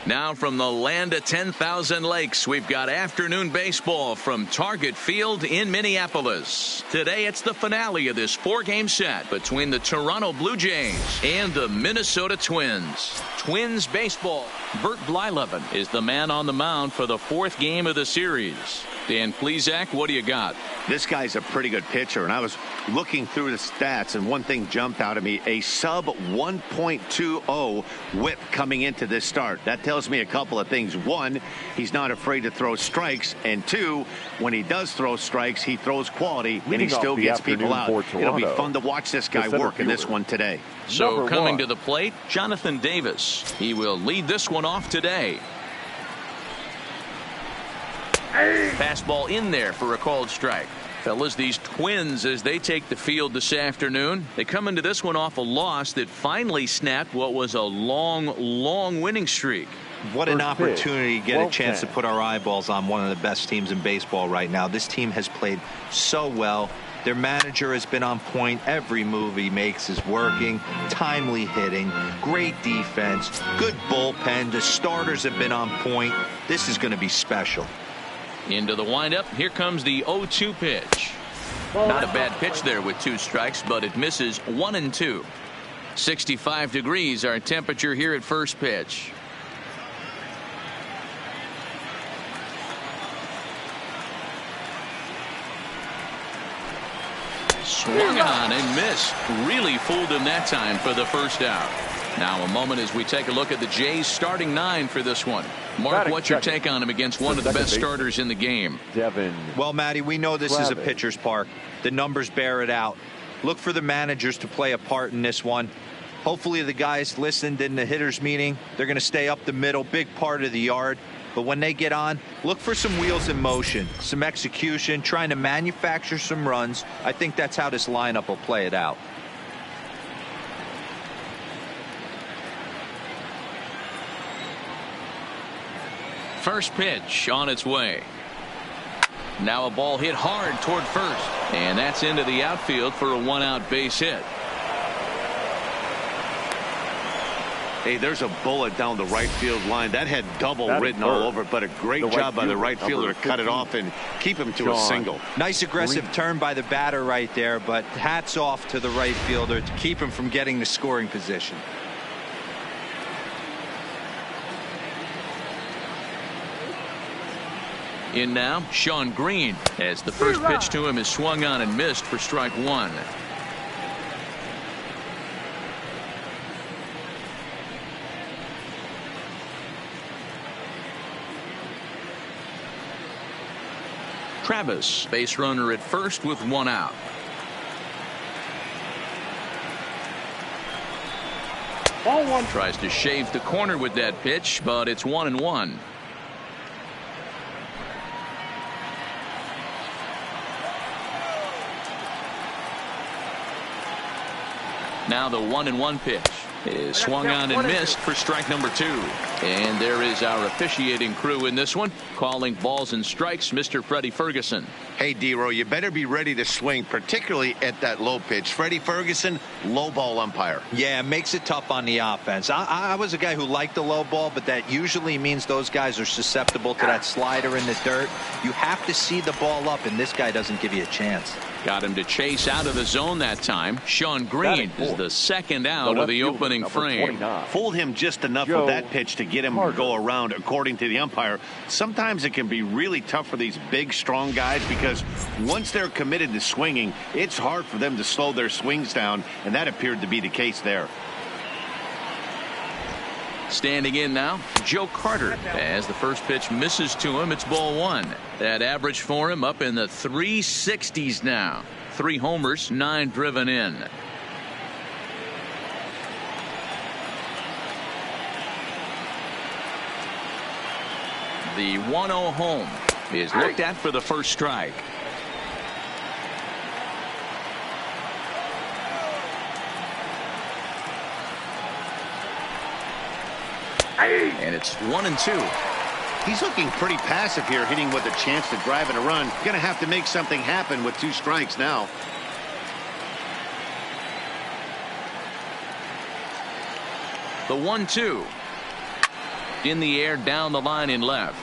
Now from the land of 10,000 lakes, we've got afternoon baseball from Target Field in Minneapolis. Today it's the finale of this 4-game set between the Toronto Blue Jays and the Minnesota Twins. Twins baseball. Bert Blyleven is the man on the mound for the 4th game of the series. Dan Plesac, what do you got? This guy's a pretty good pitcher, and I was looking through the stats, and one thing jumped out at me: a sub 1.20 whip coming into this start. That tells me a couple of things. One, he's not afraid to throw strikes, and two, when he does throw strikes, he throws quality, and he still gets people out. It'll be fun to watch this guy work in this one today. So coming to the plate, Jonathan Davis. He will lead this one off today. Fastball in there for a called strike. Fellas, these Twins, as they take the field this afternoon, they come into this one off a loss that finally snapped what was a long winning streak. What an opportunity to get a chance to put our eyeballs on one of the best teams in baseball right now. This team has played so well. Their manager has been on point. Every move he makes is working. Timely hitting, great defense, good bullpen. The starters have been on point. This is going to be special. Into the windup. Here comes the 0-2 pitch. Not a bad pitch there with 2 strikes, but it misses 1-2. 65 degrees our temperature here at first pitch. Swung on and missed. Really fooled him that time for the first out. Now a moment as we take a look at the Jays starting 9 for this one. Mark, what's your take on him against one of the best starters in the game? Well, Matty, we know this is a pitcher's park. The numbers bear it out. Look for the managers to play a part in this one. Hopefully the guys listened in the hitters meeting. They're going to stay up the middle, big part of the yard. But when they get on, look for some wheels in motion, some execution, trying to manufacture some runs. I think that's how this lineup will play it out. First pitch on its way. Now a ball hit hard toward first, and that's into the outfield for a 1-out base hit. Hey, there's a bullet down the right field line. That had double written all over it, but a great job by the right fielder to cut it off and keep him to a single. Nice aggressive turn by the batter right there, but hats off to the right fielder to keep him from getting the scoring position. In now, Sean Green, as the first pitch to him is swung on and missed for strike 1. Travis, base runner at first with 1 out. Ball 1. Tries to shave the corner with that pitch, but it's 1-1. Now the 1-1 pitch is swung on and missed for strike number 2. And there is our officiating crew in this one, calling balls and strikes, Mr. Freddie Ferguson. Hey, D-Row, you better be ready to swing, particularly at that low pitch. Freddie Ferguson, low ball umpire. Yeah, it makes it tough on the offense. I was a guy who liked the low ball, but that usually means those guys are susceptible to that slider in the dirt. You have to see the ball up, and this guy doesn't give you a chance. Got him to chase out of the zone that time. Sean Green is the second out of the opening frame. Fooled him just enough with that pitch to get him to go around, according to the umpire. Sometimes it can be really tough for these big, strong guys because once they're committed to swinging, it's hard for them to slow their swings down, and that appeared to be the case there. Standing in now, Joe Carter. As the first pitch misses to him, it's ball 1. That average for him up in the 360s now. 3 homers, 9 driven in. The 1-0 home is looked at for the first strike. And it's 1-2. He's looking pretty passive here, hitting with a chance to drive in a run. Going to have to make something happen with 2 strikes now. The 1-2. In the air, down the line in left.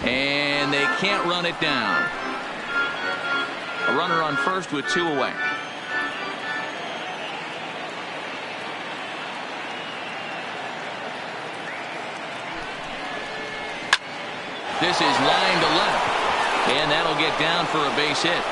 And they can't run it down. A runner on first with 2 away. This is line to left. And that'll get down for a base hit.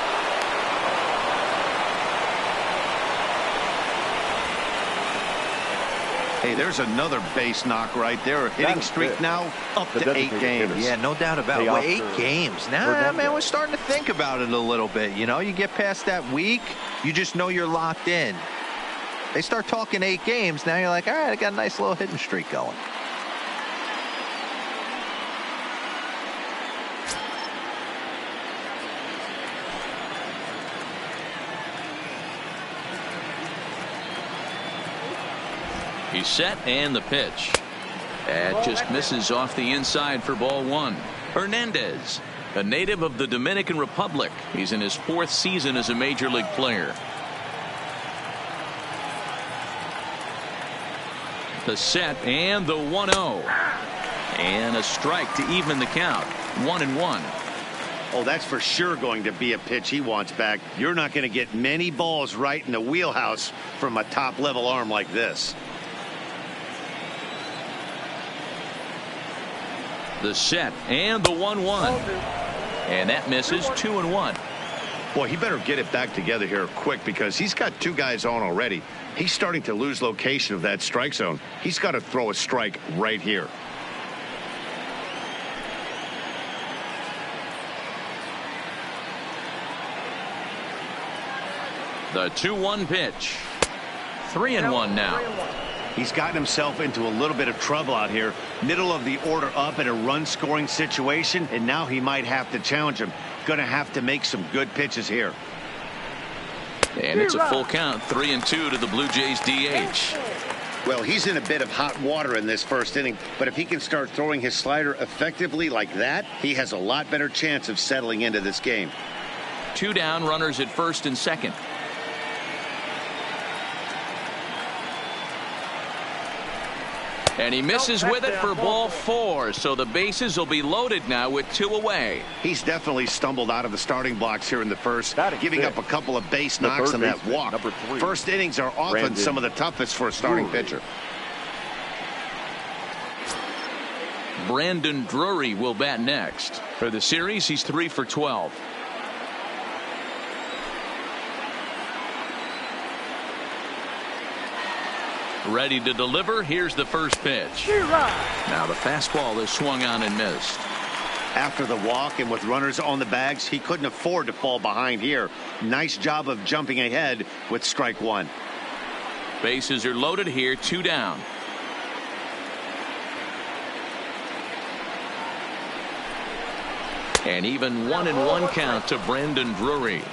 Hey, there's another base knock right there. A hitting streak now up to 8 games. Yeah, no doubt about it. Well, 8 games. Now, man, we're starting to think about it a little bit. You know, you get past that week, you just know you're locked in. They start talking 8 games. Now you're like, all right, I got a nice little hitting streak going. He's set, and the pitch. That just misses off the inside for ball 1. Hernandez, a native of the Dominican Republic. He's in his 4th season as a major league player. The set, and the 1-0. And a strike to even the count. 1-1. Oh, that's for sure going to be a pitch he wants back. You're not going to get many balls right in the wheelhouse from a top-level arm like this. The set, and the 1-1. And that misses. 2-1. Boy, he better get it back together here quick because he's got 2 guys on already. He's starting to lose location of that strike zone. He's got to throw a strike right here. The 2-1 pitch. 3-1 now. He's gotten himself into a little bit of trouble out here. Middle of the order up in a run-scoring situation, and now he might have to challenge him. Going to have to make some good pitches here. And it's a full count. 3-2 to the Blue Jays DH. Well, he's in a bit of hot water in this first inning, but if he can start throwing his slider effectively like that, he has a lot better chance of settling into this game. 2 down, runners at first and second. And he misses with it for ball 4, so the bases will be loaded now with 2 away. He's definitely stumbled out of the starting blocks here in the first, giving up a couple of base knocks on that walk. First innings are often some of the toughest for a starting pitcher. Brandon Drury will bat next. For the series, he's 3 for 12. Ready to deliver. Here's the first pitch. Now the fastball is swung on and missed. After the walk and with runners on the bags, he couldn't afford to fall behind here. Nice job of jumping ahead with strike 1. Bases are loaded here. 2 down. And even 1-1 count to Brandon Drury.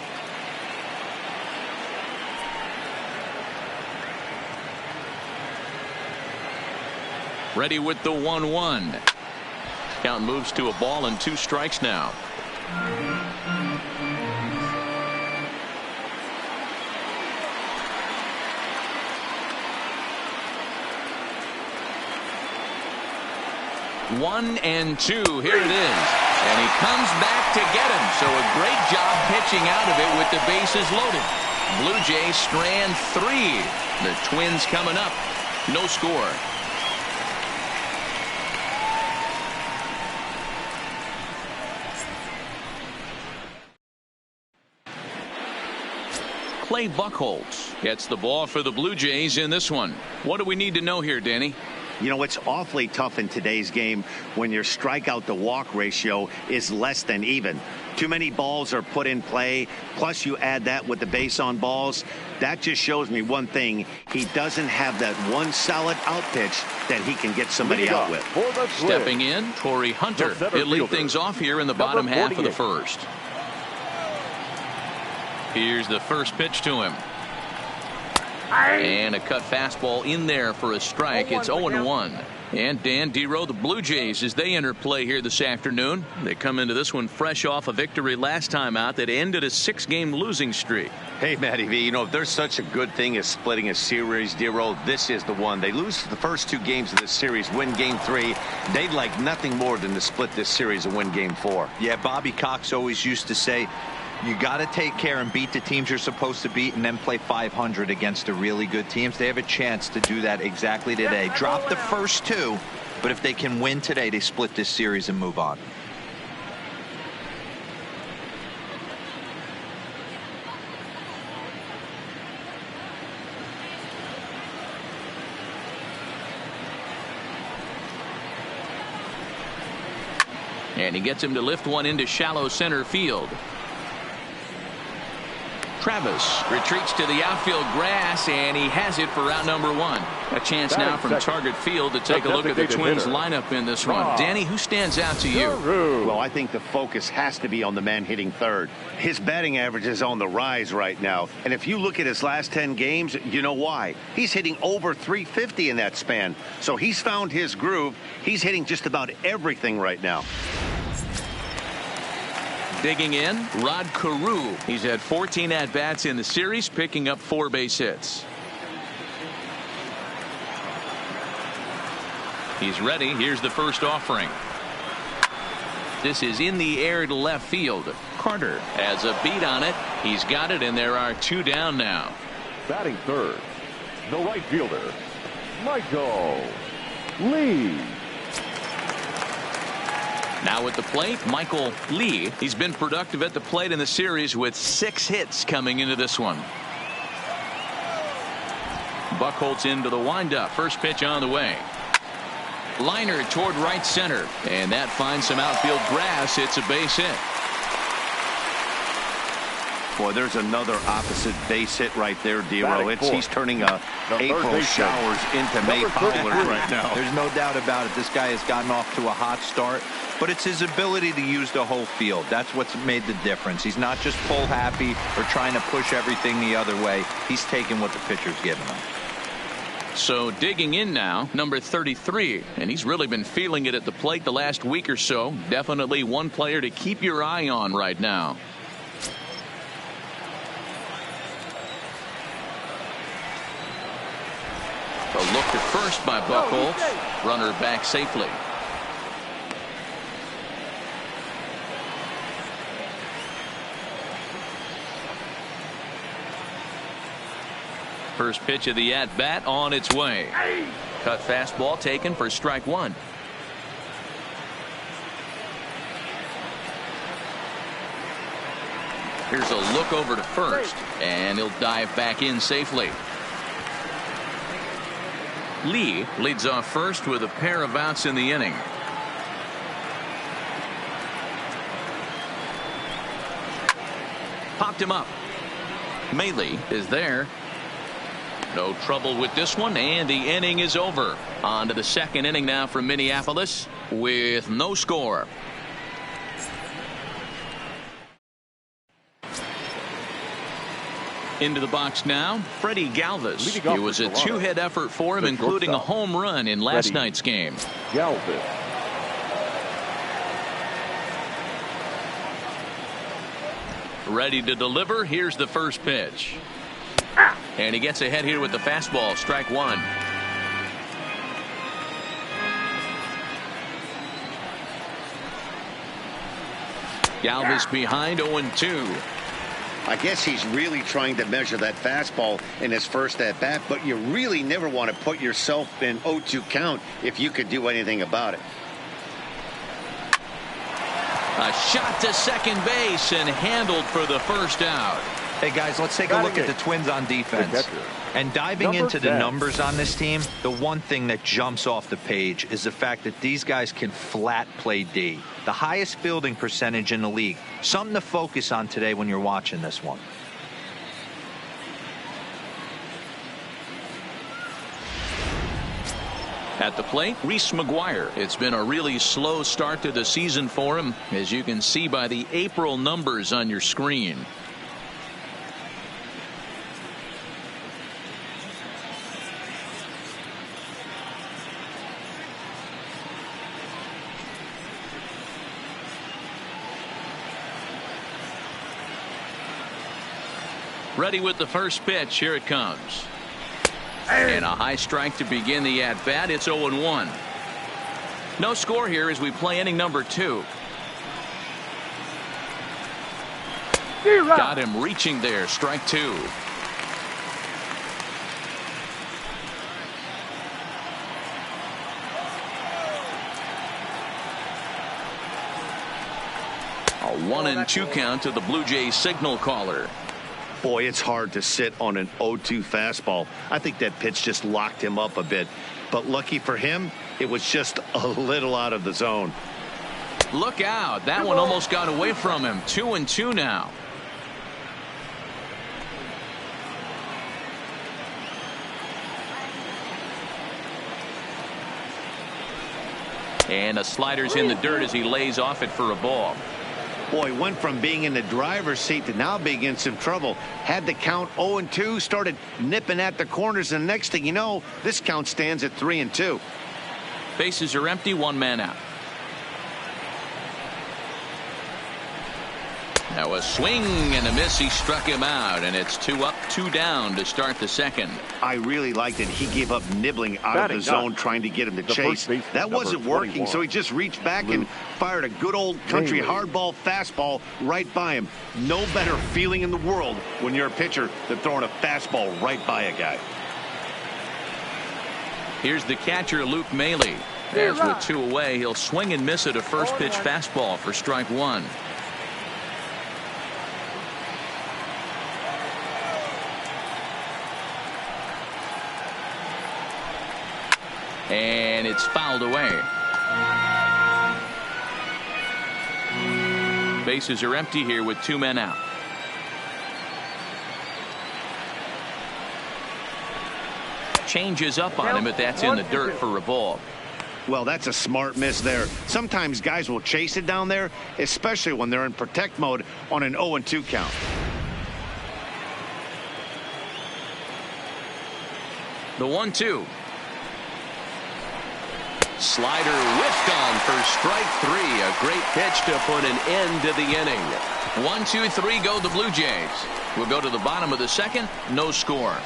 Ready with the 1-1. Count moves to a ball and 2 strikes now. One and 2. Here it is. And he comes back to get him. So a great job pitching out of it with the bases loaded. Blue Jays strand 3. The Twins coming up. No score. Clay Buchholz gets the ball for the Blue Jays in this one. What do we need to know here, Danny? You know, it's awfully tough in today's game when your strikeout to walk ratio is less than even. Too many balls are put in play, plus you add that with the base on balls. That just shows me one thing. He doesn't have that one solid out pitch that he can get somebody out with. Stepping in, Torrey Hunter. He'll lead things off here in the bottom half of the first. Here's the first pitch to him. And a cut fastball in there for a strike. It's 0-1. And Dan Dero, the Blue Jays, as they enter play here this afternoon. They come into this one fresh off a victory last time out that ended a 6-game losing streak. Hey, Matty V, you know, if there's such a good thing as splitting a series, Dero, this is the one. They lose the first 2 games of this series, win Game 3. They'd like nothing more than to split this series and win Game 4. Yeah, Bobby Cox always used to say, you got to take care and beat the teams you're supposed to beat and then play 500 against the really good teams. They have a chance to do that exactly today. Drop the first 2, but if they can win today, they split this series and move on. And he gets him to lift one into shallow center field. Travis retreats to the outfield grass, and he has it for out number 1. A chance now from Target Field to take a look at the Twins lineup in this one. Danny, who stands out to you? Well, I think the focus has to be on the man hitting third. His batting average is on the rise right now. And if you look at his last 10 games, you know why. He's hitting over 350 in that span. So he's found his groove. He's hitting just about everything right now. Digging in, Rod Carew. He's had 14 at-bats in the series, picking up 4 base hits. He's ready. Here's the first offering. This is in the air to left field. Carter has a beat on it. He's got it, and there are 2 down now. Batting third, the right fielder, Michael Lee. Now at the plate, Michael Lee. He's been productive at the plate in the series with 6 hits coming into this one. Buchholz into the windup. First pitch on the way. Liner toward right center. And that finds some outfield grass. It's a base hit. Boy, there's another opposite base hit right there, Dero. He's turning April showers into May powders right now. There's no doubt about it. This guy has gotten off to a hot start, but it's his ability to use the whole field. That's what's made the difference. He's not just pull happy or trying to push everything the other way. He's taking what the pitcher's giving him. So digging in now, number 33, and he's really been feeling it at the plate the last week or so. Definitely one player to keep your eye on right now. A look at first by Buchholz. Runner back safely. First pitch of the at-bat on its way. Cut fastball taken for strike 1. Here's a look over to first, and he'll dive back in safely. Lee leads off first with a pair of outs in the inning. Popped him up. Maile is there. No trouble with this one, and the inning is over. On to the second inning now from Minneapolis with no score. Into the box now, Freddie Galvis. It was a 2-hit effort for him, including a home run in last night's game. Galvis. Ready to deliver. Here's the first pitch. And he gets ahead here with the fastball. Strike 1. Galvis behind 0-2. I guess he's really trying to measure that fastball in his first at-bat, but you really never want to put yourself in 0-2 count if you could do anything about it. A shot to second base and handled for the first out. Hey guys, let's take a look at the Twins on defense. And diving into the numbers on this team, the one thing that jumps off the page is the fact that these guys can flat play D. The highest fielding percentage in the league. Something to focus on today when you're watching this one. At the plate, Reese McGuire. It's been a really slow start to the season for him, as you can see by the April numbers on your screen. Ready with the first pitch. Here it comes. And a high strike to begin the at-bat. It's 0-1. No score here as we play inning number 2. Got him reaching there. Strike 2. A 1-2 count to the Blue Jays signal caller. Boy, it's hard to sit on an 0-2 fastball. I think that pitch just locked him up a bit. But lucky for him, it was just a little out of the zone. Look out. That one almost got away from him. 2-2 now. And a slider's in the dirt as he lays off it for a ball. Boy, went from being in the driver's seat to now being in some trouble. Had the count 0-2, started nipping at the corners, and the next thing you know, this count stands at 3-2. Bases are empty, 1 man out. Now a swing and a miss. He struck him out, and it's 2 up, 2 down to start the second. I really liked it. He gave up nibbling out of the zone, trying to get him to chase. That wasn't working, so he just reached back and fired a good old country hardball fastball right by him. No better feeling in the world when you're a pitcher than throwing a fastball right by a guy. Here's the catcher, Luke Maile. As with 2 away, he'll swing and miss at a first pitch fastball for strike 1. And it's fouled away. Bases are empty here with 2 men out. Changes up on him, but that's in the dirt for a ball. Well, that's a smart miss there. Sometimes guys will chase it down there, especially when they're in protect mode on an 0-2 count. The 1-2. Slider whiffed on for strike 3. A great pitch to put an end to the inning. 1-2-3 go the Blue Jays. We'll go to the bottom of the second. No score.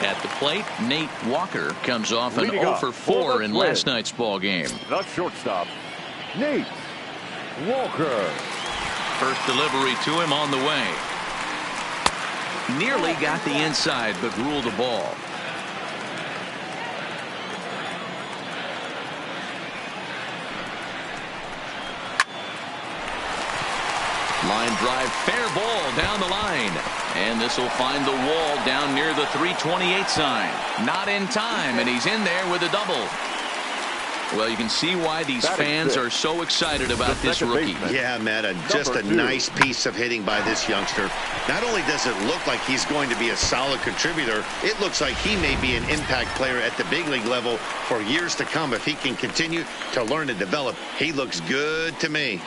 At the plate, Nate Walker comes off an 0-for-4 in last night's ball game. The shortstop, Nate Walker. First delivery to him on the way. Nearly got the inside, but ruled the ball. Line drive, fair ball down the line. And this will find the wall down near the 328 sign. Not in time, and he's in there with a double. Well, you can see why these fans are so excited about this rookie. Yeah, Matt, just a nice piece of hitting by this youngster. Not only does it look like he's going to be a solid contributor, it looks like he may be an impact player at the big league level for years to come if he can continue to learn and develop. He looks good to me.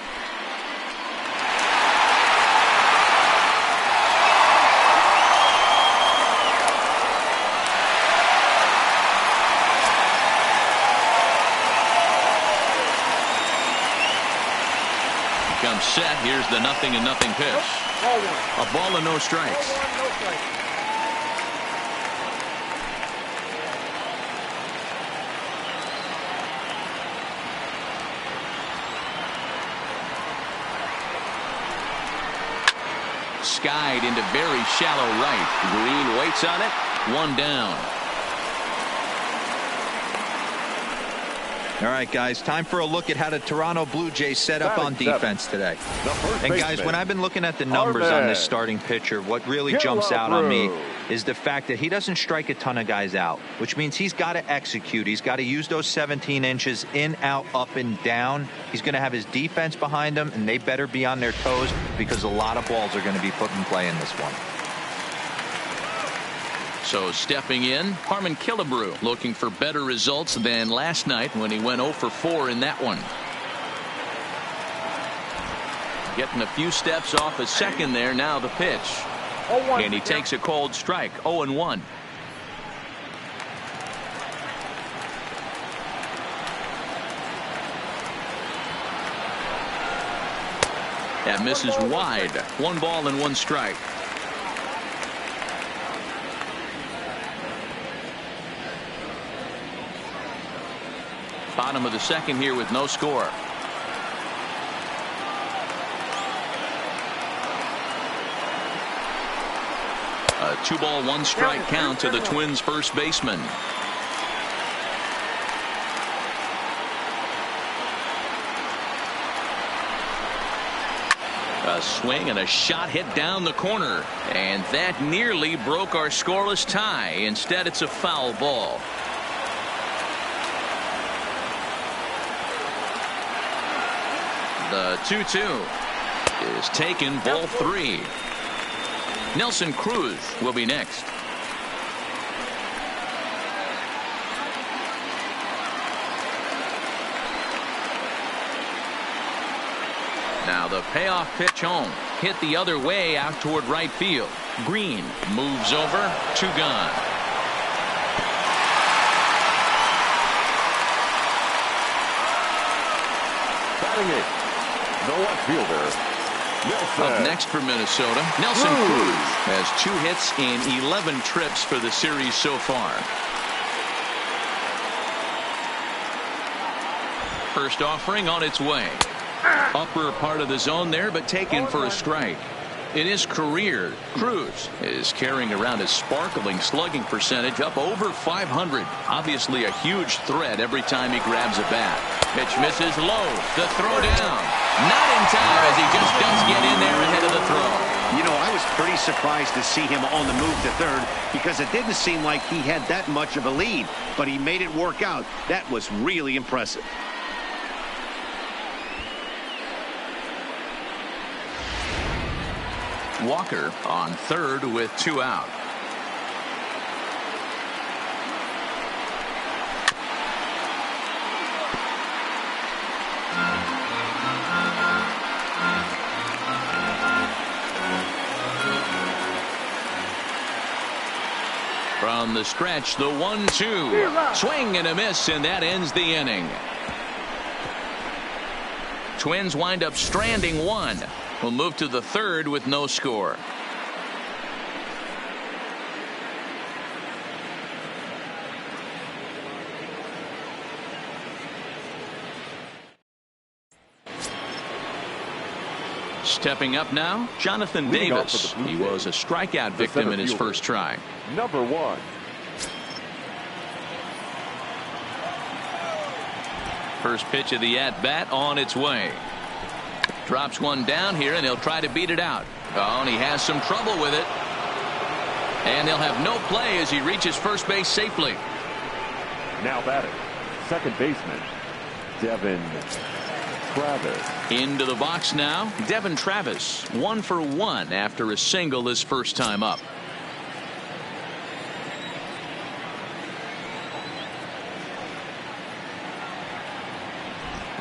Comes set. Here's the 0-0 pitch. A ball and no strikes. Skied into very shallow right. Green waits on it. 1 down. All right, guys, time for a look at how the Toronto Blue Jays set up on defense today. And, guys, when I've been looking at the numbers on this starting pitcher, what really jumps out on me is the fact that he doesn't strike a ton of guys out, which means he's got to execute. He's got to use those 17 inches in, out, up, and down. He's going to have his defense behind him, and they better be on their toes because a lot of balls are going to be put in play in this one. So stepping in, Harmon Killebrew looking for better results than last night when he went 0-for-4 in that one. Getting a few steps off a second there. Now the pitch. And he takes a cold strike. 0-1. That misses wide. 1 ball and 1 strike. Bottom of the second here with no score. A 2 ball 1 strike count to the Twins first baseman. A swing and a shot hit down the corner, and that nearly broke our scoreless tie. Instead, it's a foul ball. The 2-2 is taken, ball 3. Nelson Cruz will be next. Now the payoff pitch home. Hit the other way out toward right field. Green moves over. 2 gone. Batting it, the left fielder, Nelson. Up next for Minnesota, Nelson Cruz has 2 hits in 11 trips for the series so far. First offering on its way. Upper part of the zone there, but taken for a strike. In his career, Cruz is carrying around his sparkling slugging percentage up over 500. Obviously a huge threat every time he grabs a bat. Pitch misses low. The throw down. Not in time, as he just does get in there ahead of the throw. You know, I was pretty surprised to see him on the move to third because it didn't seem like he had that much of a lead, but he made it work out. That was really impressive. Walker on third with 2 out. From the stretch, the 1-2. Swing and a miss, and that ends the inning. Twins wind up stranding 1. We'll move to the third with no score. Stepping up now, Jonathan Davis. He was a strikeout victim in his first try. Number 1. First pitch of the at-bat on its way. Drops one down here, and he'll try to beat it out. Oh, and he has some trouble with it. And they'll have no play as he reaches first base safely. Now batting, second baseman, Devin Travis. Into the box now, Devin Travis. 1 for 1 after a single his first time up.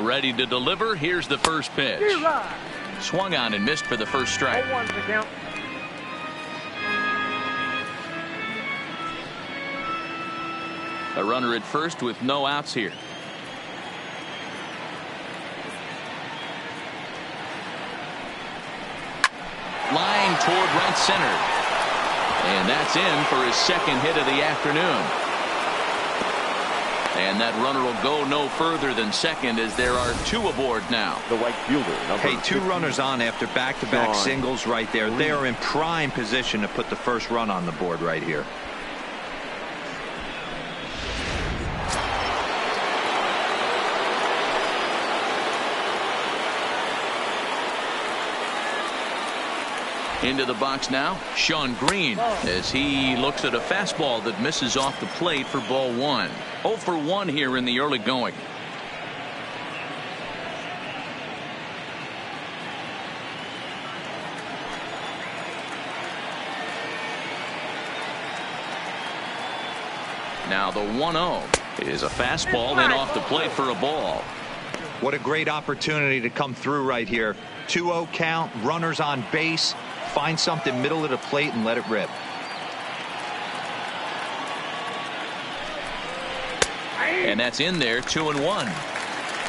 Ready to deliver. Here's the first pitch. Swung on and missed for the first strike. A runner at first with no outs here. Line toward right center. And that's in for his second hit of the afternoon. And that runner will go no further than second as there are 2 aboard now. The right fielder. Hey, 2 runners on after back-to-back singles right there. They are in prime position to put the first run on the board right here. Into the box now, Shawn Green, as he looks at a fastball that misses off the plate for ball 1. 0 for 1 here in the early going. Now the 1-0 is a fastball and off the plate for a ball. What a great opportunity to come through right here. 2-0 count, runners on base. Find something middle of the plate and let it rip. And that's in there, 2-1.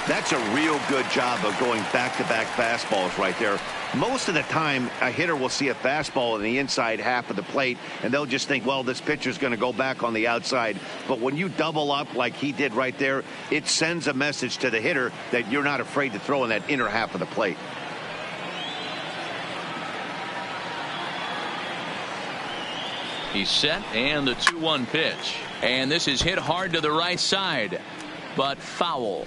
That's a real good job of going back-to-back fastballs right there. Most of the time, a hitter will see a fastball in the inside half of the plate, and they'll just think, well, this pitcher's going to go back on the outside. But when you double up like he did right there, it sends a message to the hitter that you're not afraid to throw in that inner half of the plate. He's set, and the 2-1 pitch. And this is hit hard to the right side, but foul.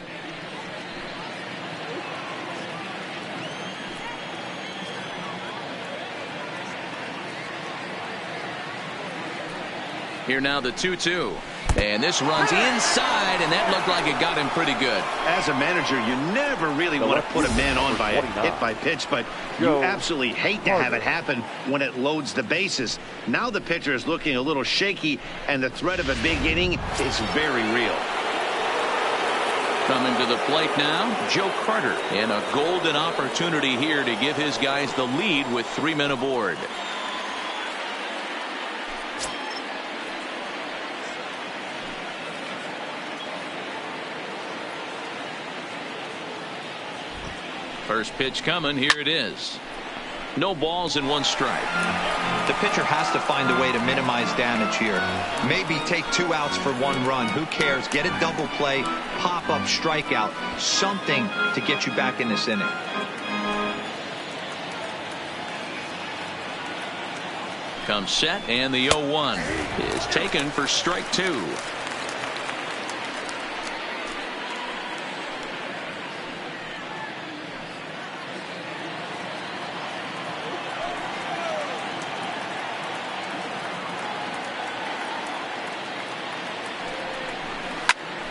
Here now the 2-2. And this runs inside, and that looked like it got him pretty good. As a manager, you never really want to put a man on by a hit by pitch, but you absolutely hate to have it happen when it loads the bases. Now the pitcher is looking a little shaky, and the threat of a big inning is very real. Coming to the plate now, Joe Carter. And a golden opportunity here to give his guys the lead with 3 men aboard. First pitch coming. Here it is. No balls and 1 strike. The pitcher has to find a way to minimize damage here. Maybe take 2 outs for 1 run. Who cares? Get a double play, pop up, strikeout, something to get you back in this inning. Comes set, and the 0-1 is taken for strike 2.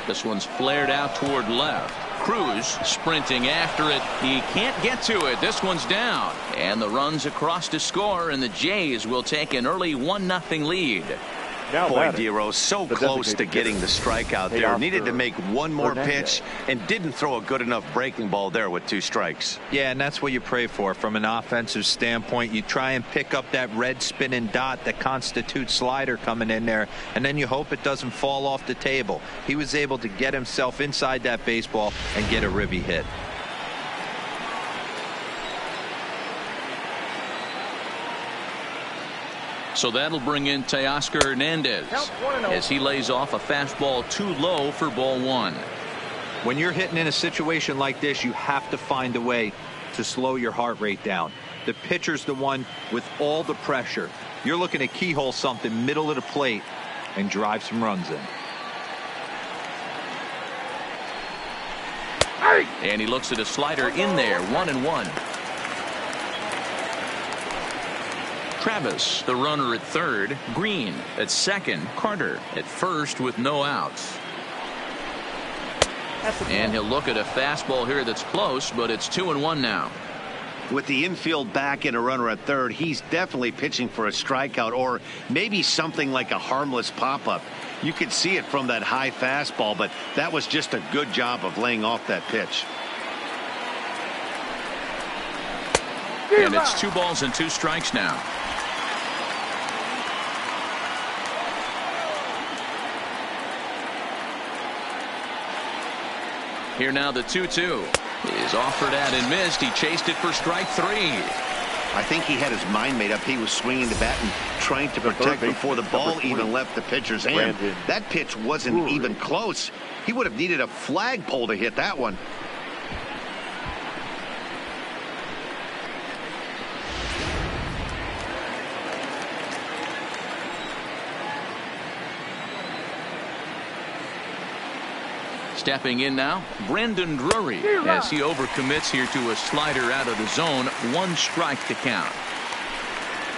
This one's flared out toward left. Cruz sprinting after it. He can't get to it. This one's down. And the runs across to score, and the Jays will take an early 1-0 lead. Boy, Dero, so close to getting the strikeout there. Needed to make 1 more pitch and didn't throw a good enough breaking ball there with 2 strikes. Yeah, and that's what you pray for from an offensive standpoint. You try and pick up that red spinning dot that constitutes slider coming in there, and then you hope it doesn't fall off the table. He was able to get himself inside that baseball and get a ribby hit. So that'll bring in Teoscar Hernandez as he lays off a fastball too low for ball 1. When you're hitting in a situation like this, you have to find a way to slow your heart rate down. The pitcher's the one with all the pressure. You're looking to keyhole something middle of the plate and drive some runs in. And he looks at a slider in there. 1-1. Travis, the runner at third. Green at second. Carter at first with no outs. And he'll look at a fastball here that's close, but it's 2-1 now. With the infield back and a runner at third, he's definitely pitching for a strikeout or maybe something like a harmless pop-up. You could see it from that high fastball, but that was just a good job of laying off that pitch. And it's 2 balls and 2 strikes now. Here now the 2-2 is offered at and missed. He chased it for strike 3. I think he had his mind made up. He was swinging the bat and trying to protect before the ball even left the pitcher's hand. That pitch wasn't even close. He would have needed a flagpole to hit that one. Stepping in now, Brandon Drury as he overcommits here to a slider out of the zone. 1 strike to count.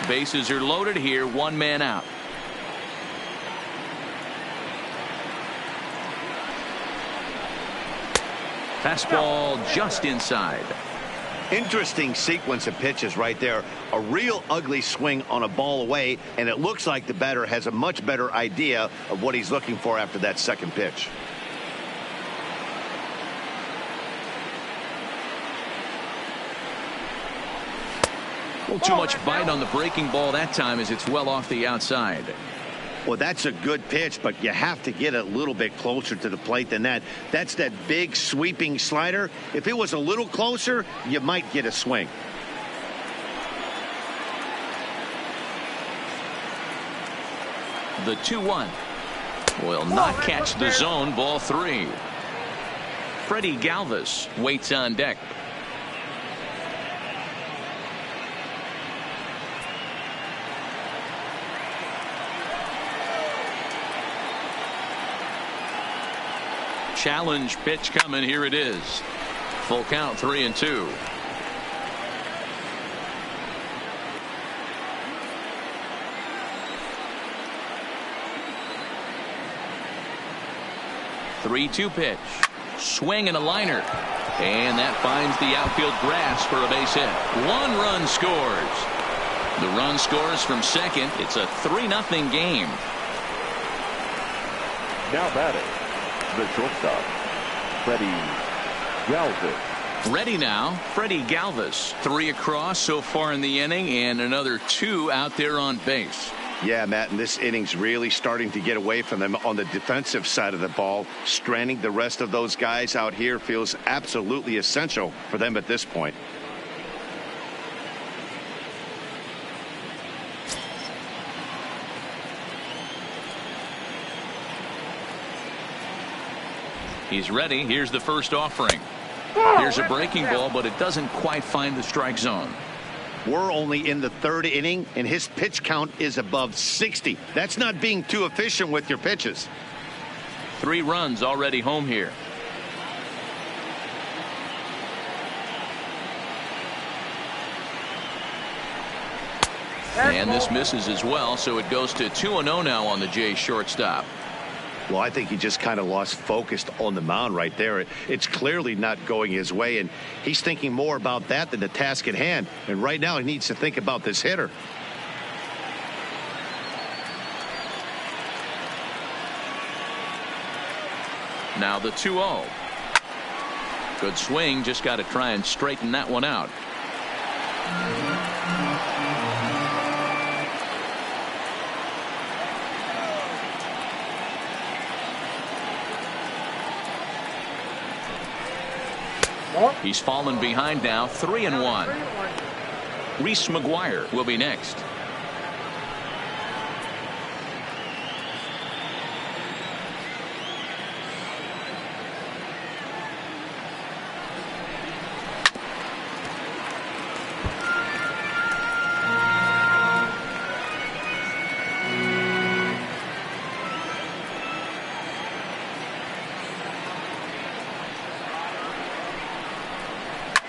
Bases are loaded here. 1 man out. Fastball just inside. Interesting sequence of pitches right there. A real ugly swing on a ball away, and it looks like the batter has a much better idea of what he's looking for after that second pitch. Well, too much bite on the breaking ball that time as it's well off the outside. Well, that's a good pitch, but you have to get a little bit closer to the plate than that. That's that big sweeping slider. If it was a little closer, you might get a swing. The 2-1 will not catch the zone. Ball 3. Freddie Galvis waits on deck. Challenge pitch coming. Here it is. Full count, 3-2. Three-two pitch. Swing and a liner. And that finds the outfield grass for a base hit. 1 run scores. The run scores from second. It's a 3-0 game. Now batting, the shortstop, Freddie Galvis. Ready now, Freddie Galvis. 3 across so far in the inning, and another 2 out there on base. Yeah, Matt, and this inning's really starting to get away from them on the defensive side of the ball. Stranding the rest of those guys out here feels absolutely essential for them at this point. He's ready. Here's the first offering. Here's a breaking ball, but it doesn't quite find the strike zone. We're only in the 3rd inning, and his pitch count is above 60. That's not being too efficient with your pitches. 3 runs already home here. And this misses as well, so it goes to 2-0 now on the Jays shortstop. Well, I think he just kind of lost focus on the mound right there. It's clearly not going his way, and he's thinking more about that than the task at hand. And right now he needs to think about this hitter. Now the 2-0. Good swing, just got to try and straighten that one out. He's fallen behind now, 3-1. Reese McGuire will be next.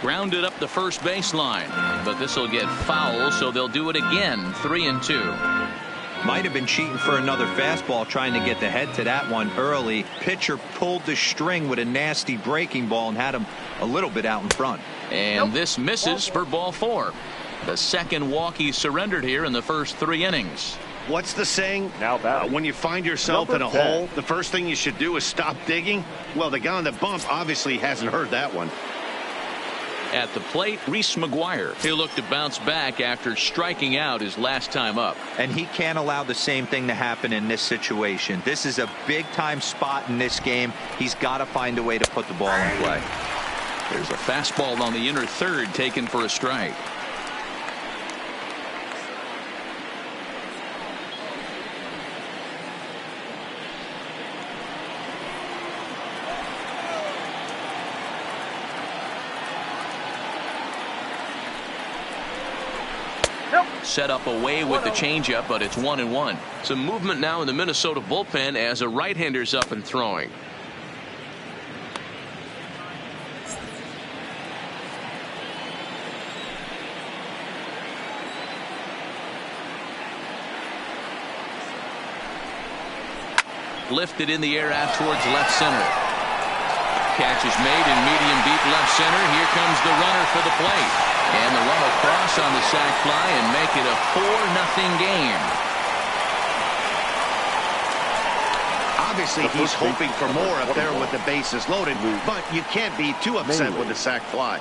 Grounded up the first baseline, but this will get foul, so they'll do it again. 3-2. Might have been cheating for another fastball, trying to get the head to that one early. Pitcher pulled the string with a nasty breaking ball and had him a little bit out in front. And this misses for ball 4. The second walk he surrendered here in the first 3 innings. What's the saying? Now batting, when you find yourself in a number 10. hole, the first thing you should do is stop digging. Well, the guy on the bump obviously hasn't heard that one. At the plate, Reese McGuire. He'll look to bounce back after striking out his last time up. And he can't allow the same thing to happen in this situation. This is a big-time spot in this game. He's got to find a way to put the ball in play. There's a fastball on the inner third taken for a strike. Set up away with the changeup, but it's 1-1. Some movement now in the Minnesota bullpen as a right-hander's up and throwing. Lifted in the air out towards left center. Catch is made in medium deep left center. Here comes the runner for the plate. And the run across on the sac fly and make it a 4-0 game. Obviously, he's hoping for more up there with the bases loaded, but you can't be too upset with the sac fly.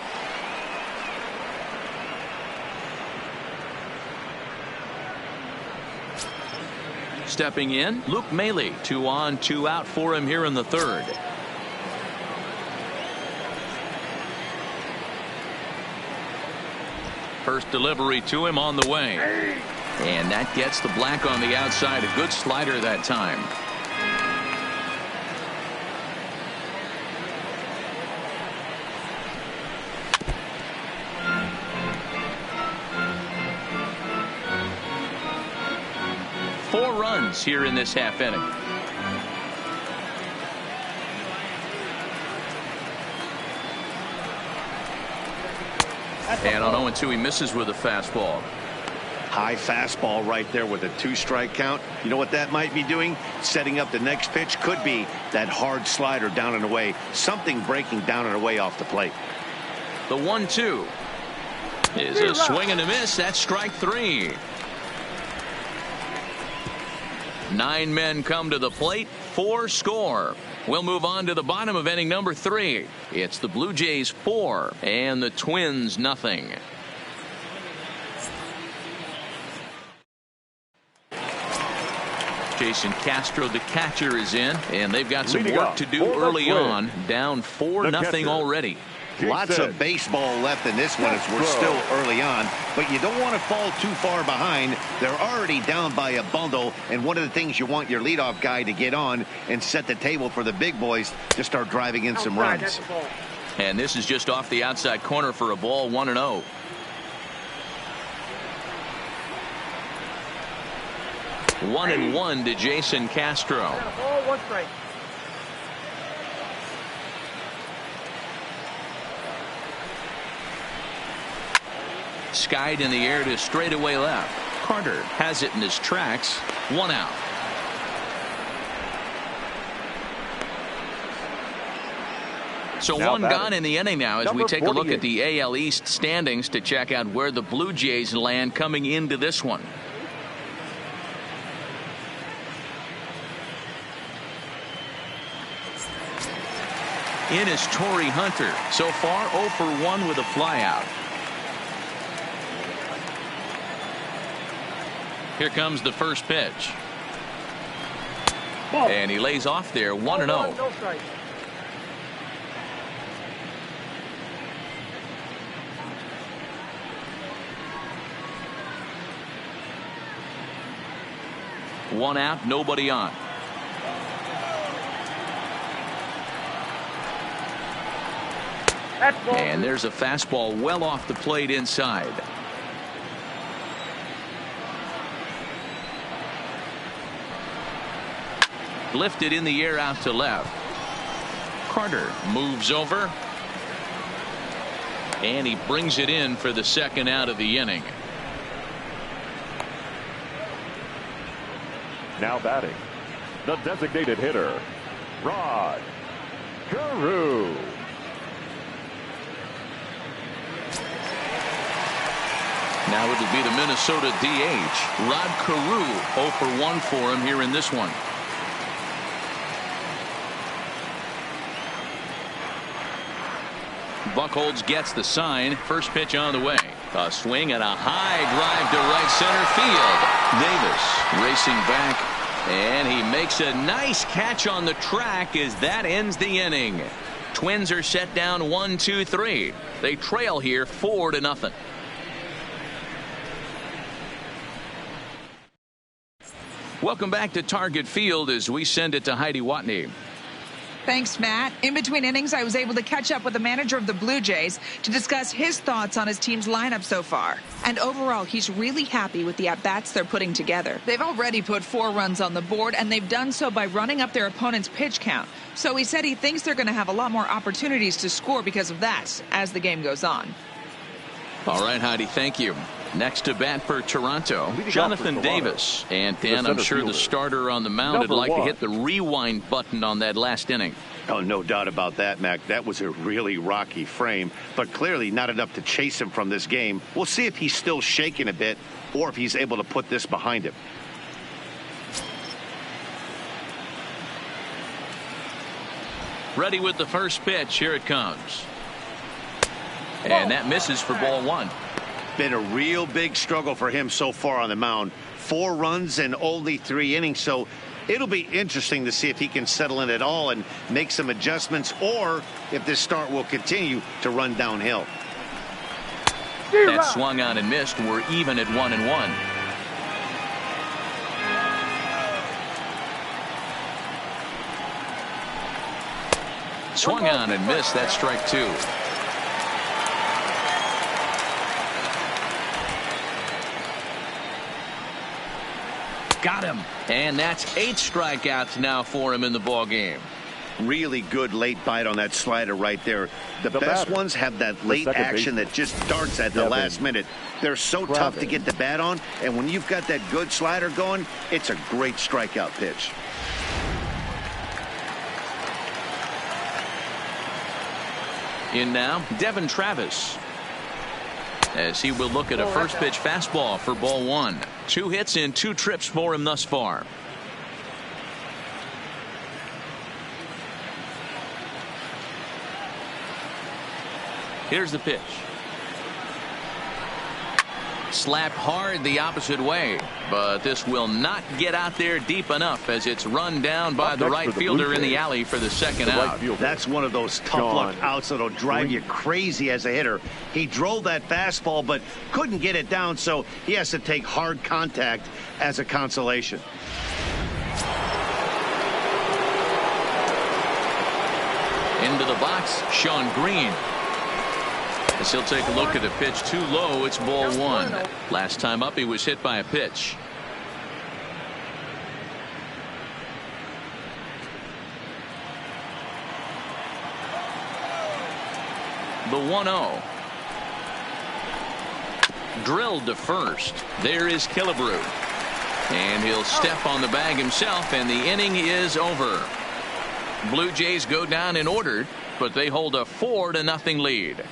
Stepping in, Luke Maile. 2 on, 2 out for him here in the third. First delivery to him on the way. And that gets the black on the outside. A good slider that time. Four runs here in this half inning. And on 0-2, he misses with a fastball. High fastball right there with a 2-strike count. You know what that might be doing? Setting up the next pitch. Could be that hard slider down and away. Something breaking down and away off the plate. The 1-2 is a swing and a miss. That's strike 3. 9 men come to the plate. 4 score. We'll move on to the bottom of inning number 3. It's the Blue Jays 4 and the Twins nothing. Jason Castro, the catcher, is in, and they've got some work to do early on. Down 4-0 already. Lots of baseball left in this one as we're still early on, but you don't want to fall too far behind. They're already down by a bundle, and one of the things you want your leadoff guy to get on and set the table for the big boys to start driving in some runs. And this is just off the outside corner for a ball. 1-0. One and 1 to Jason Castro. One strike. Skied in the air to straightaway left. Carter has it in his tracks. 1 out. So now 1 gone in the inning now as we take a look at the AL East standings to check out where the Blue Jays land coming into this one. In is Torrey Hunter. So far 0 for 1 with a flyout. Here comes the first pitch. And he lays off there. 1-0. No strike. One out, nobody on. And there's a fastball well off the plate inside. Lifted in the air out to left. Carter moves over. And he brings it in for the second out of the inning. Now batting, the designated hitter, Rod Carew. Now it'll be the Minnesota DH, Rod Carew. 0 for 1 for him here in this one. Buchholz gets the sign. First pitch on the way. A swing and a high drive to right center field. Davis racing back, and he makes a nice catch on the track as that ends the inning. Twins are set down 1-2-3. They trail here 4-0. Welcome back to Target Field as we send it to Heidi Watney. Thanks, Matt. In between innings, I was able to catch up with the manager of the Blue Jays to discuss his thoughts on his team's lineup so far. And overall, he's really happy with the at-bats they're putting together. They've already put 4 runs on the board, and they've done so by running up their opponent's pitch count. So he said he thinks they're going to have a lot more opportunities to score because of that as the game goes on. All right, Heidi, thank you. Next to bat for Toronto, Jonathan Davis. And Dan, I'm sure the starter on the mound would like to hit the rewind button on that last inning. Oh, no doubt about that, Mac. That was a really rocky frame, but clearly not enough to chase him from this game. We'll see if he's still shaking a bit or if he's able to put this behind him. Ready with the first pitch. Here it comes. And that misses for ball 1. Been a real big struggle for him so far on the mound. 4 runs in only 3 innings. So it'll be interesting to see if he can settle in at all and make some adjustments, or if this start will continue to run downhill. That swung on and missed. We're even at 1-1. Swung on and missed. That's strike 2. Got him. And that's 8 strikeouts now for him in the ball game. Really good late bite on that slider right there. The best batter, ones have that late action that just darts at the last minute. They're so tough to get the bat on, and when you've got that good slider going, it's a great strikeout pitch. In now, Devin Travis, as he will look at a first pitch fastball for ball 1. 2 hits in 2 trips for him thus far. Here's the pitch. Slapped hard the opposite way, but this will not get out there deep enough as it's run down by the right fielder in the alley for the second out. That's one of those tough luck outs that'll drive you crazy as a hitter. He drove that fastball but couldn't get it down, so he has to take hard contact as a consolation. Into the box, Sean Green. As he'll take a look at a pitch too low, it's ball 1. Last time up, he was hit by a pitch. The 1-0. Drilled to first. There is Killebrew. And he'll step on the bag himself, and the inning is over. Blue Jays go down in order, but they hold a 4-0 lead.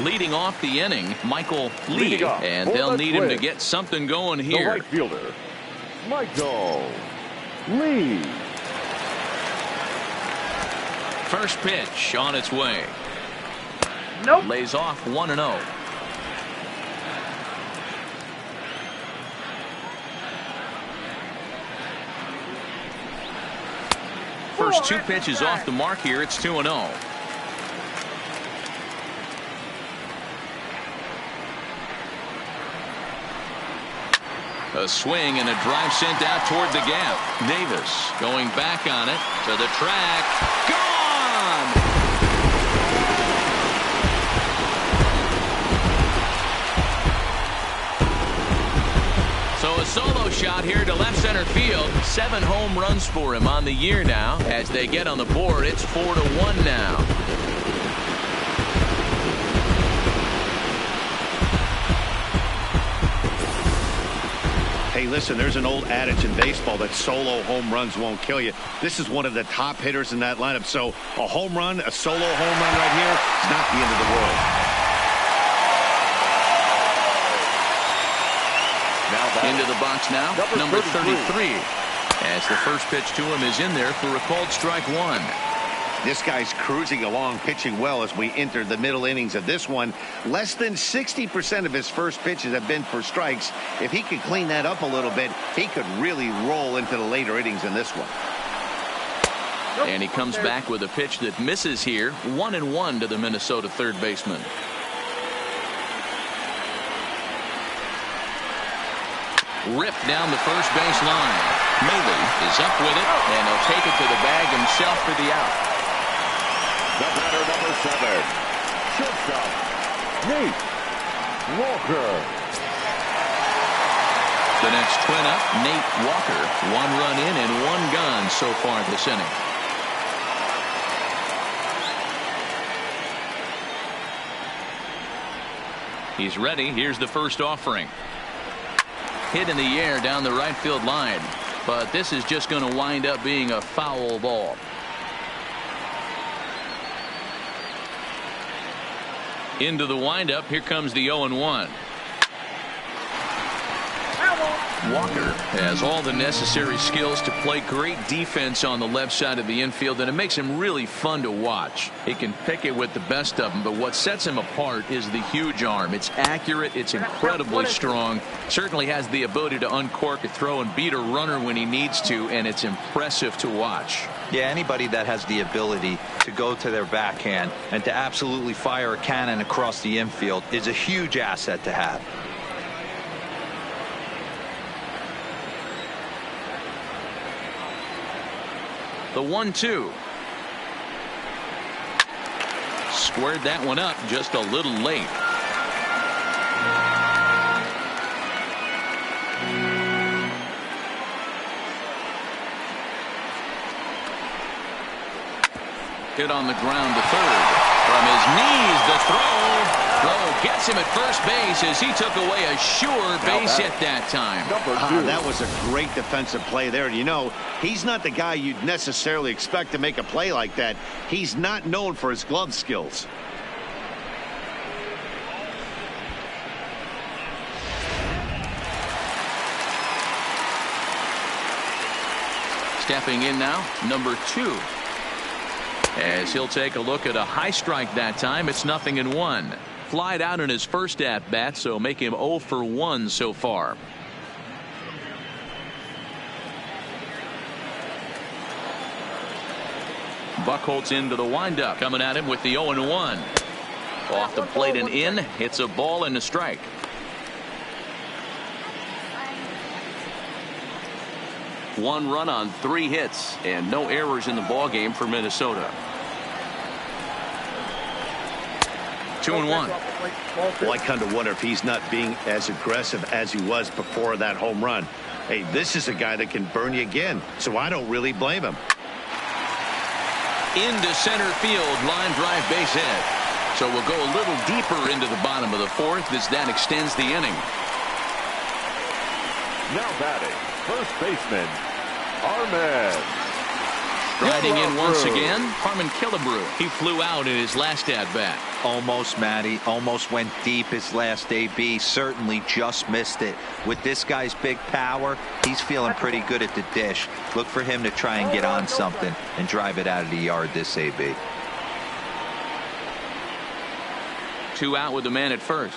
Leading off the inning, Michael Lee, and they'll need him to get something going here. The right fielder, Michael Lee. First pitch on its way. Nope. Lays off 1-0. First 2 pitches off the mark here. It's 2-0. A swing and a drive sent out toward the gap. Davis going back on it to the track. Gone! So a solo shot here to left center field. 7 home runs for him on the year now. As they get on the board, it's 4-1 now. Hey, listen, there's an old adage in baseball that solo home runs won't kill you. This is one of the top hitters in that lineup. So a home run, a solo home run right here, is not the end of the world. Into the box now, number 33. As the first pitch to him is in there for a called strike 1. This guy's cruising along, pitching well as we enter the middle innings of this one. Less than 60% of his first pitches have been for strikes. If he could clean that up a little bit, he could really roll into the later innings in this one. And he comes back with a pitch that misses here. 1-1 to the Minnesota third baseman. Ripped down the first base line. Mahle is up with it, and he'll take it to the bag himself for the out. The batter, number 7, shortstop, Nate Walker. The next twin up, Nate Walker. 1 run in and 1 gone so far this inning. He's ready. Here's the first offering. Hit in the air down the right field line, but this is just going to wind up being a foul ball. Into the windup. Here comes the 0-1. Walker has all the necessary skills to play great defense on the left side of the infield, and it makes him really fun to watch. He can pick it with the best of them, but what sets him apart is the huge arm. It's accurate, it's incredibly strong, certainly has the ability to uncork a throw and beat a runner when he needs to, and it's impressive to watch. Yeah, anybody that has the ability to go to their backhand and to absolutely fire a cannon across the infield is a huge asset to have. The 1-2. Squared that one up just a little late. Hit on the ground to third. From his knees, the throw. Gets him at first base as he took away a sure base hit that time. That was a great defensive play there. You know, he's not the guy you'd necessarily expect to make a play like that. He's not known for his glove skills. Stepping in now, number 2. As he'll take a look at a high strike that time. It's 0-1. Flied out in his first at bat, so make him 0 for 1 so far. Buchholz into the windup, coming at him with the 0-1. Off the plate and in. It's a ball and a strike. One run on 3 hits and no errors in the ball game for Minnesota. 2-1. Well, I kind of wonder if he's not being as aggressive as he was before that home run. Hey, this is a guy that can burn you again, so I don't really blame him. Into center field, line drive, base hit. So we'll go a little deeper into the bottom of the 4th as that extends the inning. Now batting, first baseman, Harman. Riding in once again, Harmon Killebrew. He flew out in his last at-bat. Almost, Matty. Almost went deep his last AB. Certainly just missed it. With this guy's big power, he's feeling pretty good at the dish. Look for him to try and get on something and drive it out of the yard this AB. 2 out with the man at first.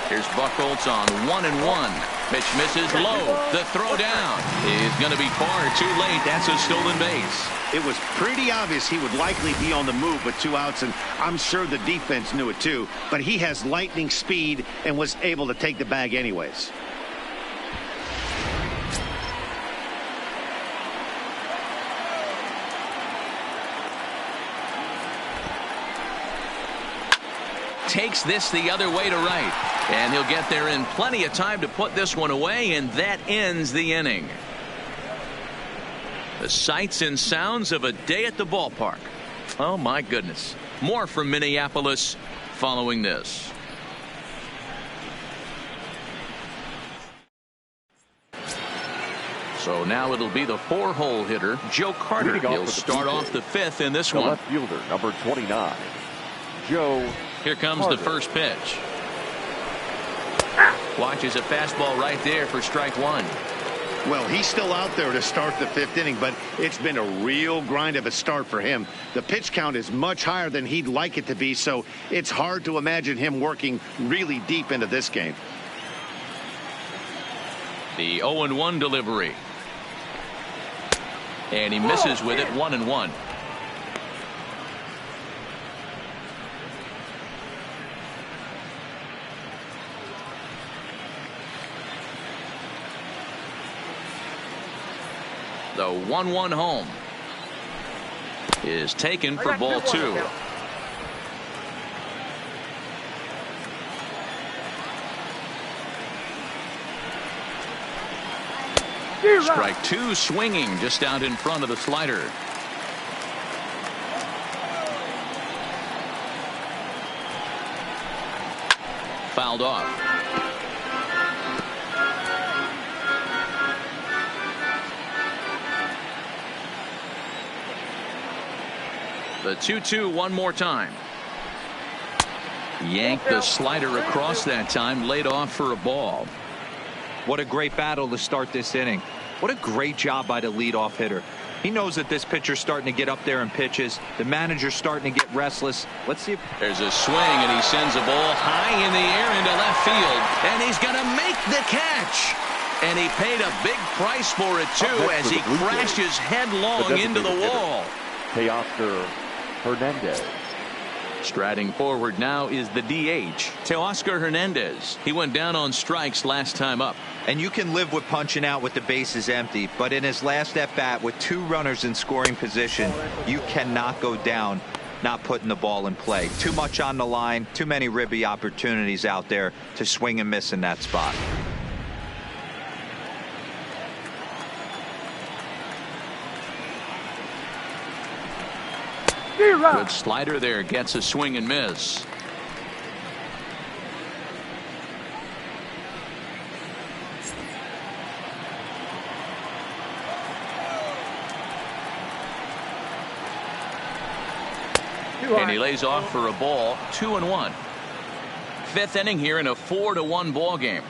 Here's Buchholz on 1-1. Pitch misses low. The throw down is going to be far too late. That's a stolen base. It was pretty obvious he would likely be on the move with 2 outs, and I'm sure the defense knew it too. But he has lightning speed and was able to take the bag anyways. Takes this the other way to right. And he'll get there in plenty of time to put this one away, and that ends the inning. The sights and sounds of a day at the ballpark. Oh, my goodness. More from Minneapolis following this. So now it'll be the 4-hole hitter, Joe Carter. He'll start off the 5th in this one. Left fielder, number 29, Joe. Here comes Carter. the first pitch. Watches a fastball right there for strike 1. Well, he's still out there to start the 5th inning, but it's been a real grind of a start for him. The pitch count is much higher than he'd like it to be, so it's hard to imagine him working really deep into this game. The 0-1 delivery. And he misses with it, 1-1. The 1-1 home is taken for ball 2. Strike 2 swinging just out in front of the slider. Fouled off. The 2-2 one more time. Yanked the slider across that time, laid off for a ball. What a great battle to start this inning. What a great job by the leadoff hitter. He knows that this pitcher's starting to get up there in pitches. The manager's starting to get restless. Let's see if there's a swing, and he sends a ball high in the air into left field, and he's going to make the catch. And he paid a big price for it too, as he crashes headlong into the wall. Teoscar Hernandez. Striding forward now is the DH, Teoscar Hernandez. He went down on strikes last time up. And you can live with punching out with the bases empty, but in his last at-bat with 2 runners in scoring position, you cannot go down not putting the ball in play. Too much on the line, too many ribby opportunities out there to swing and miss in that spot. Good slider there, gets a swing and miss. And he lays off for a ball. 2-1. 5th inning here in a 4-1 ball game.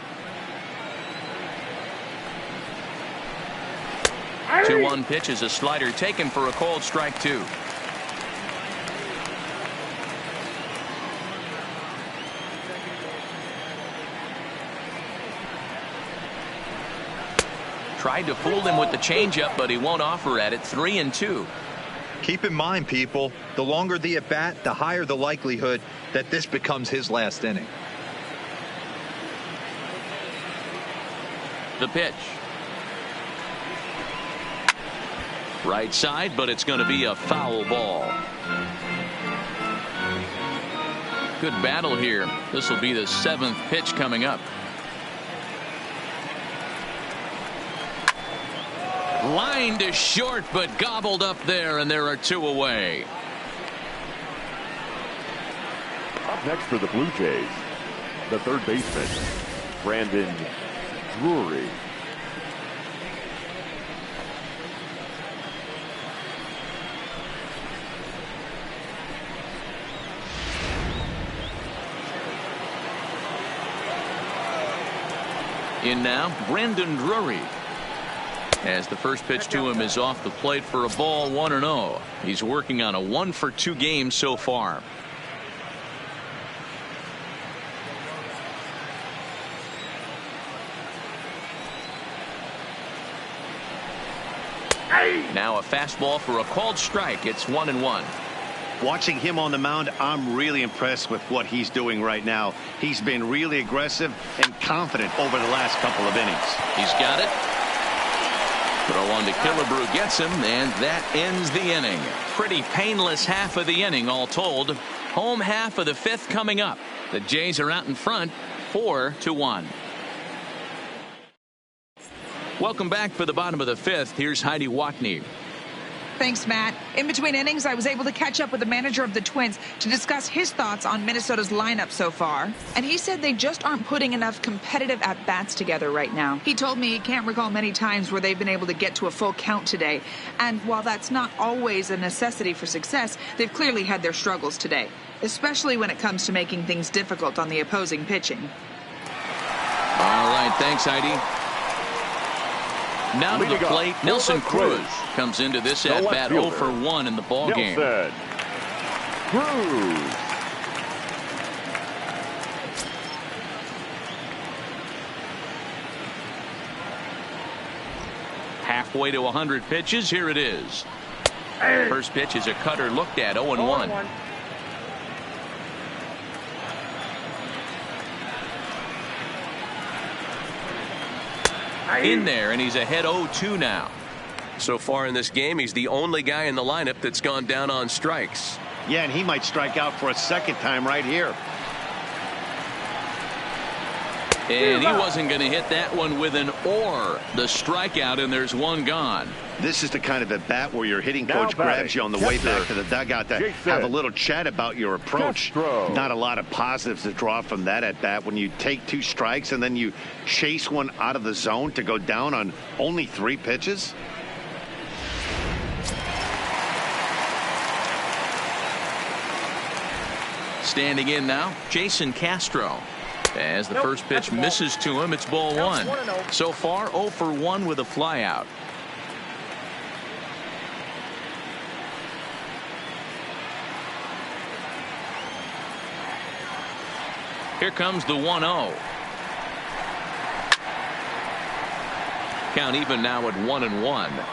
2-1 pitch is a slider taken for a called strike 2. Tried to fool him with the changeup, but he won't offer at it. 3-2. Keep in mind, people, the longer the at-bat, the higher the likelihood that this becomes his last inning. The pitch. Right side, but it's going to be a foul ball. Good battle here. This will be the 7th pitch coming up. Line to short, but gobbled up there, and there are 2 away. Up next for the Blue Jays, the 3rd baseman, Brandon Drury. In now, Brandon Drury. As the first pitch to him is off the plate for a ball. 1-0. He's working on a 1-for-2 game so far. Now a fastball for a called strike. It's 1-1. Watching him on the mound, I'm really impressed with what he's doing right now. He's been really aggressive and confident over the last couple of innings. He's got it. Throw on to Killebrew, gets him, and that ends the inning. Pretty painless half of the inning, all told. Home half of the 5th coming up. The Jays are out in front, 4-1. Welcome back for the bottom of the 5th. Here's Heidi Watney. Thanks, Matt. In between innings, I was able to catch up with the manager of the Twins to discuss his thoughts on Minnesota's lineup so far. And he said they just aren't putting enough competitive at-bats together right now. He told me he can't recall many times where they've been able to get to a full count today. And while that's not always a necessity for success, they've clearly had their struggles today, especially when it comes to making things difficult on the opposing pitching. All right, thanks, Heidi. Now to the plate, Nelson Cruz comes into this at-bat 0-for-1 in the ball game. Cruz. Halfway to 100 pitches, here it is. First pitch is a cutter looked at, 0-1. In there, and he's ahead 0-2 now. So far in this game, he's the only guy in the lineup that's gone down on strikes. Yeah, and he might strike out for a 2nd time right here. And he wasn't going to hit that one with an or. The strikeout, and there's 1 gone. This is the kind of at bat where your hitting coach grabs you on the way back to the dugout to have a little chat about your approach. Not a lot of positives to draw from that at bat when you take 2 strikes and then you chase one out of the zone to go down on only 3 pitches. Standing in now, Jason Castro. As the first pitch misses to him, it's ball one. So far, 0 for 1 with a flyout. Here comes the 1-0. Count even now at 1-1.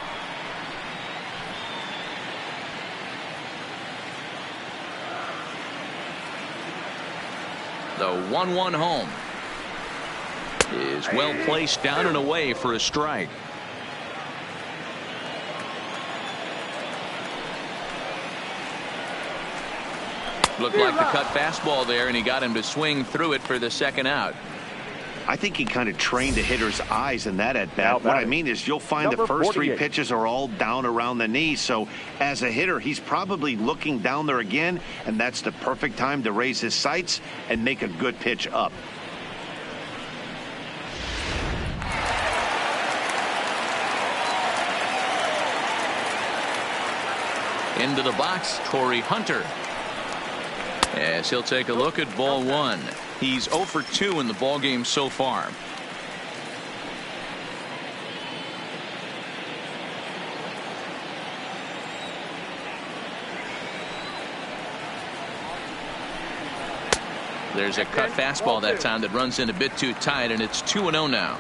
The 1-1 home is well placed down and away for a strike. Looked like the cut fastball there, and he got him to swing through it for the second out. I think he kind of trained the hitter's eyes in that at bat. What I mean is you'll find the first 3 pitches are all down around the knee. So as a hitter, he's probably looking down there again, and that's the perfect time to raise his sights and make a good pitch up. Into the box, Torrey Hunter. As he'll take a look at ball one. He's 0 for 2 in the ballgame so far. There's a cut fastball that time that runs in a bit too tight, and it's 2-0 now.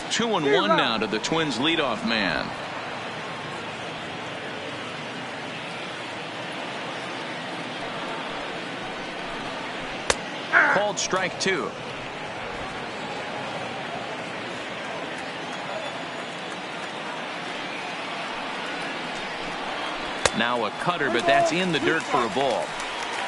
Two and one now to the Twins leadoff man. Called strike 2. Now a cutter, but that's in the dirt for a ball.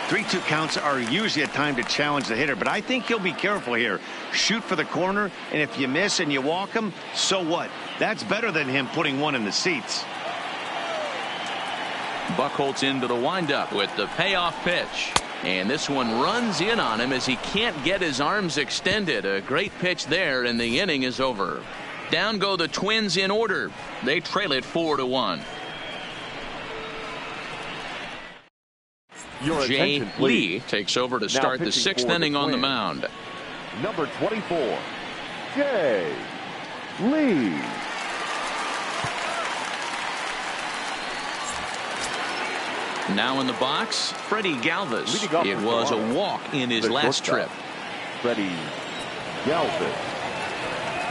3-2 counts are usually a time to challenge the hitter, but I think he'll be careful here. Shoot for the corner, and if you miss and you walk him, so what? That's better than him putting one in the seats. Buchholz into the windup with the payoff pitch. And this one runs in on him as he can't get his arms extended. A great pitch there, and the inning is over. Down go the Twins in order. They trail it 4-1. Jay Lee takes over to start the 6th inning on the mound. Number 24, Jay Lee. Now in the box, Freddie Galvis. It was a walk in his last trip. Freddie Galvis.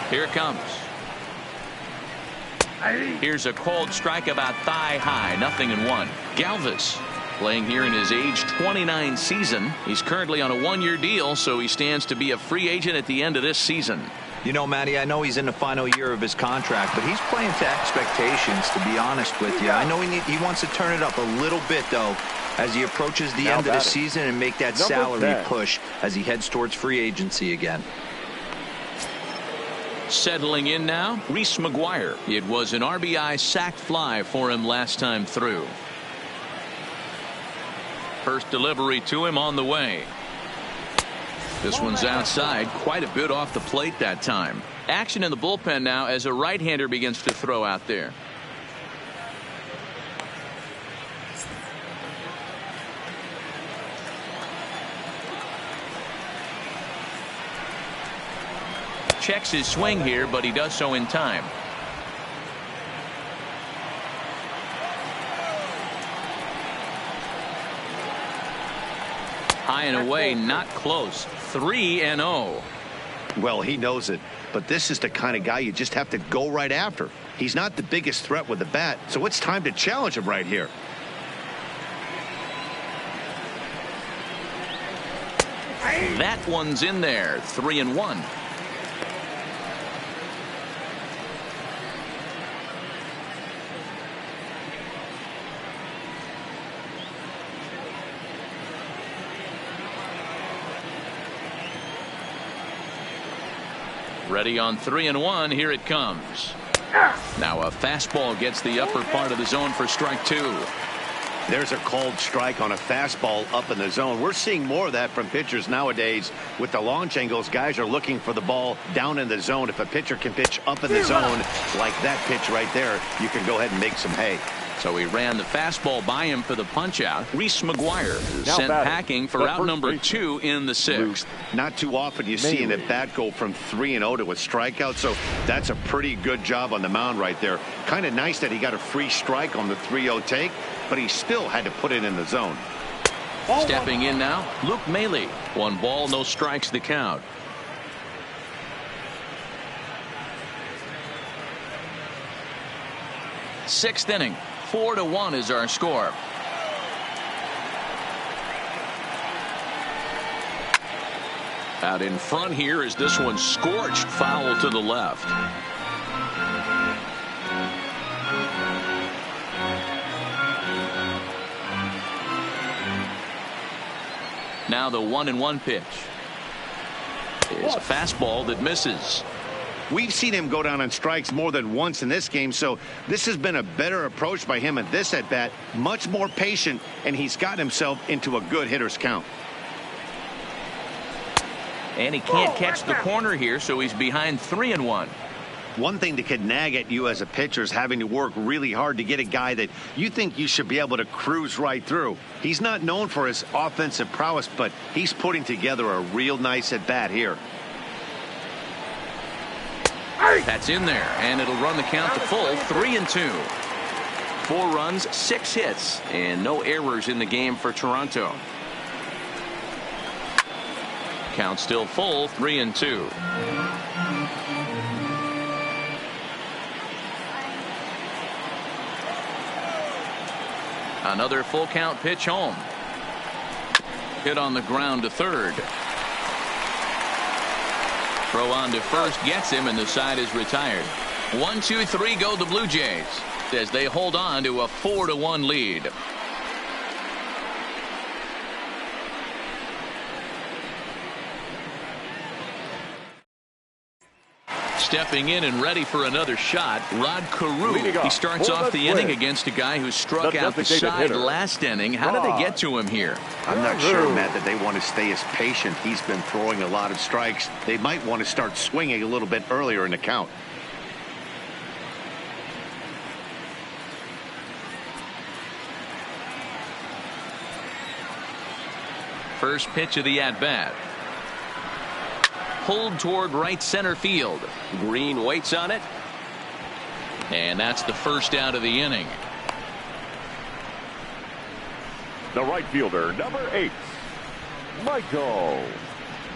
Here it comes. Here's a called strike about thigh high. 0-1. Galvis playing here in his age 29 season. He's currently on a 1-year deal, so he stands to be a free agent at the end of this season. You know, Matty, I know he's in the final year of his contract, but he's playing to expectations, to be honest with you. I know he wants to turn it up a little bit, though, as he approaches the end of the season and make that salary push as he heads towards free agency again. Settling in now, Reese McGuire. It was an RBI sac fly for him last time through. First delivery to him on the way. This one's outside, quite a bit off the plate that time. Action in the bullpen now as a right-hander begins to throw out there. Checks his swing here, but he does so in time. High and away, not close. 3-0. Well, he knows it, but this is the kind of guy you just have to go right after. He's not the biggest threat with the bat, so it's time to challenge him right here. That one's in there. 3-1. Ready on 3-1. Here it comes. Now a fastball gets the upper part of the zone for strike 2. There's a called strike on a fastball up in the zone. We're seeing more of that from pitchers nowadays. With the launch angles, guys are looking for the ball down in the zone. If a pitcher can pitch up in the zone like that pitch right there, you can go ahead and make some hay. So he ran the fastball by him for the punch out. Reese McGuire Now sent batting, packing for the out first number baseman. 2 in the 6th. Not too often you see an at-bat go from 3-0 to a strikeout, so that's a pretty good job on the mound right there. Kind of nice that he got a free strike on the 3-0 take, but he still had to put it in the zone. Stepping in now, Luke Maile. 1 ball, no strikes the count. Sixth inning, 4-1 is our score. Out in front here is this one scorched foul to the left. Now the 1-1 pitch is a fastball that misses. We've seen him go down on strikes more than once in this game, so this has been a better approach by him at this at-bat. Much more patient, and he's gotten himself into a good hitter's count. And he can't catch the corner here, so he's behind 3-1. One thing that could nag at you as a pitcher is having to work really hard to get a guy that you think you should be able to cruise right through. He's not known for his offensive prowess, but he's putting together a real nice at-bat here. That's in there, and it'll run the count to full, 3-2. 4 runs, 6 hits, and no errors in the game for Toronto. Count still full, 3-2. Another full count pitch home. Hit on the ground to third. Throw on to first gets him, and the side is retired. 1-2-3 go the Blue Jays as they hold on to a 4-1 lead. Stepping in and ready for another shot, Rod Carew. He starts off the inning against a guy who struck out the side last inning. How did they get to him here? I'm not sure, Matt, that they want to stay as patient. He's been throwing a lot of strikes. They might want to start swinging a little bit earlier in the count. First pitch of the at-bat. Pulled toward right center field. Green waits on it. And that's the first out of the inning. The right fielder, number 8, Michael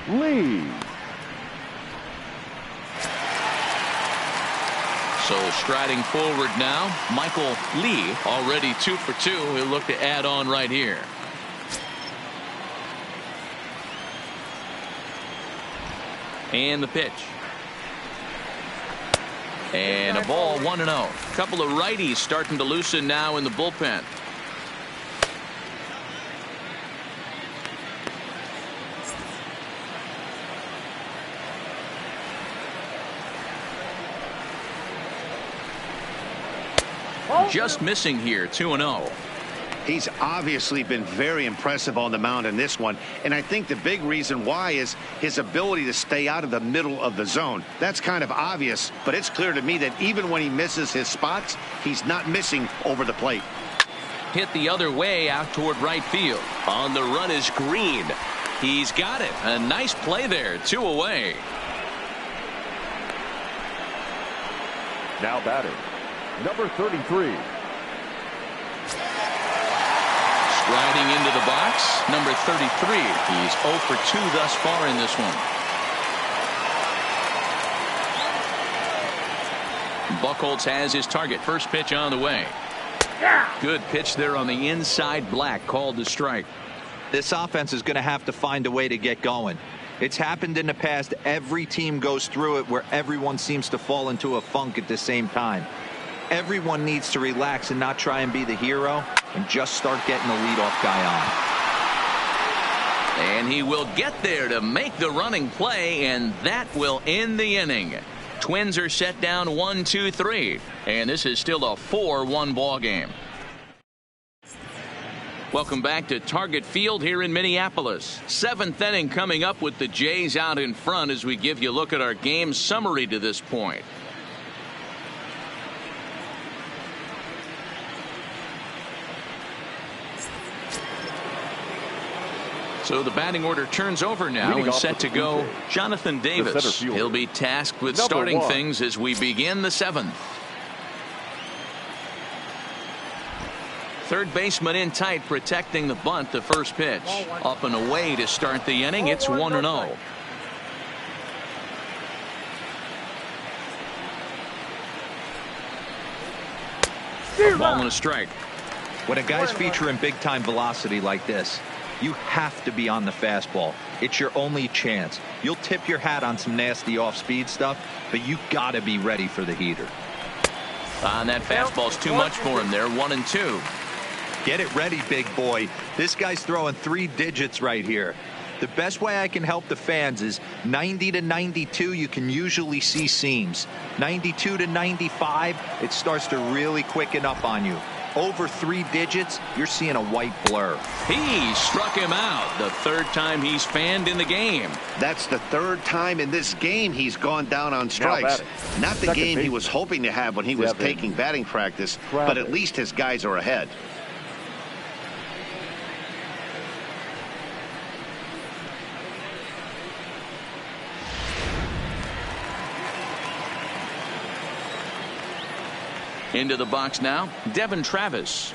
Lee. So striding forward now, Michael Lee, already 2 for 2. He'll look to add on right here. And the pitch. And a ball, 1-0. A couple of righties starting to loosen now in the bullpen. Just missing here, 2-0. He's obviously been very impressive on the mound in this one, and I think the big reason why is his ability to stay out of the middle of the zone. That's kind of obvious, but it's clear to me that even when he misses his spots, he's not missing over the plate. Hit the other way out toward right field. On the run is Green. He's got it. A nice play there. 2 away. Now batting, number 33. Striding into the box, number 33. He's 0 for 2 thus far in this one. Buchholz has his target. First pitch on the way. Good pitch there on the inside. Black called the strike. This offense is going to have to find a way to get going. It's happened in the past. Every team goes through it where everyone seems to fall into a funk at the same time. Everyone needs to relax and not try and be the hero and just start getting the leadoff guy on. And he will get there to make the running play, and that will end the inning. Twins are set down 1-2-3, and this is still a 4-1 ball game. Welcome back to Target Field here in Minneapolis. 7th inning coming up with the Jays out in front as we give you a look at our game summary to this point. So the batting order turns over now Leading and off set for to the go Blue Jays, Jonathan the center Davis. fielder, He'll be tasked with number starting 1. things as we begin the 7th. Third baseman in tight, protecting the bunt. The first pitch up and away to start the inning. It's 1-0. Ball and a strike. When a guy's featuring big-time velocity like this, you have to be on the fastball. It's your only chance. You'll tip your hat on some nasty off-speed stuff, but you got to be ready for the heater. And that fastball's too much for him there. 1-2. Get it ready, big boy. This guy's throwing 3 digits right here. The best way I can help the fans is 90 to 92, you can usually see seams. 92 to 95, it starts to really quicken up on you. Over 3 digits, you're seeing a white blur. He struck him out. The 3rd time he's fanned in the game. That's the 3rd time in this game he's gone down on strikes. Not the game he was hoping to have when he was taking batting practice, but at least his guys are ahead. Into the box now, Devin Travis,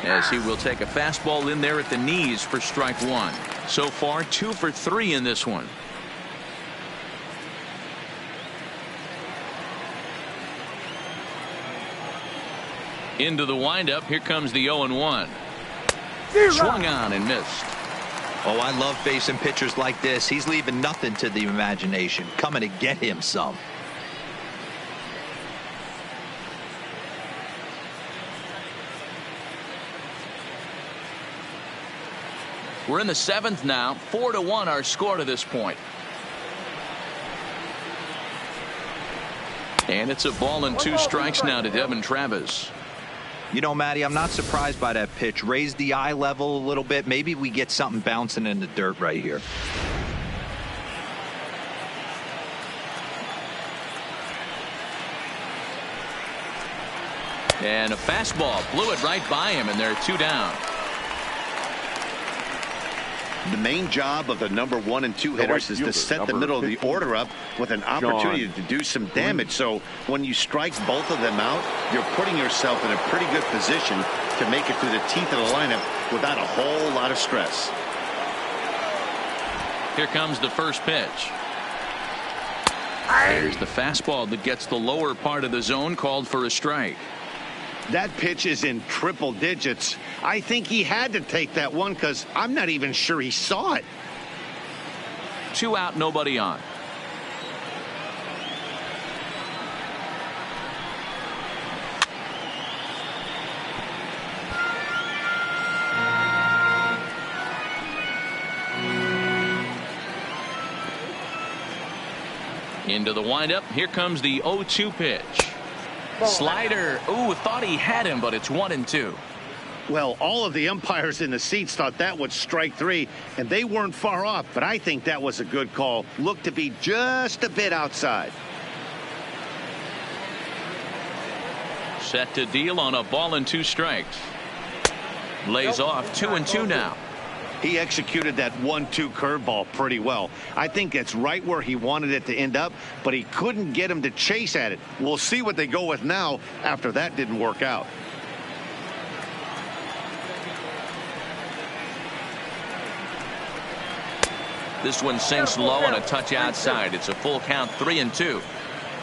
as he will take a fastball in there at the knees for strike 1. So far 2 for 3 in this one. Into the windup. Here comes the 0-1. Swung on and missed. Oh, I love facing pitchers like this. He's leaving nothing to the imagination, coming to get him some. We're in the 7th now. 4-1 our score to this point. And it's a ball and 2 strikes now to Devin Travis. You know, Matty, I'm not surprised by that pitch. Raise the eye level a little bit. Maybe we get something bouncing in the dirt right here. And a fastball blew it right by him, and they're 2 down. The main job of the number 1 and 2 hitters is to set the middle of the order up with an opportunity to do some damage. So when you strike both of them out, you're putting yourself in a pretty good position to make it through the teeth of the lineup without a whole lot of stress. Here comes the first pitch. There's the fastball that gets the lower part of the zone, called for a strike. That pitch is in triple digits. I think he had to take that one because I'm not even sure he saw it. 2 out, nobody on. Into the windup. Here comes the 0-2 pitch. Slider. Ooh, thought he had him, but it's 1-2. Well, all of the umpires in the seats thought that was strike 3, and they weren't far off, but I think that was a good call. Looked to be just a bit outside. Set to deal on a ball and 2 strikes. Lays off 2-2 now. He executed that 1-2 curveball pretty well. I think that's right where he wanted it to end up, but he couldn't get him to chase at it. We'll see what they go with now after that didn't work out. This one sinks low on a touch outside. It's a full count, 3-2.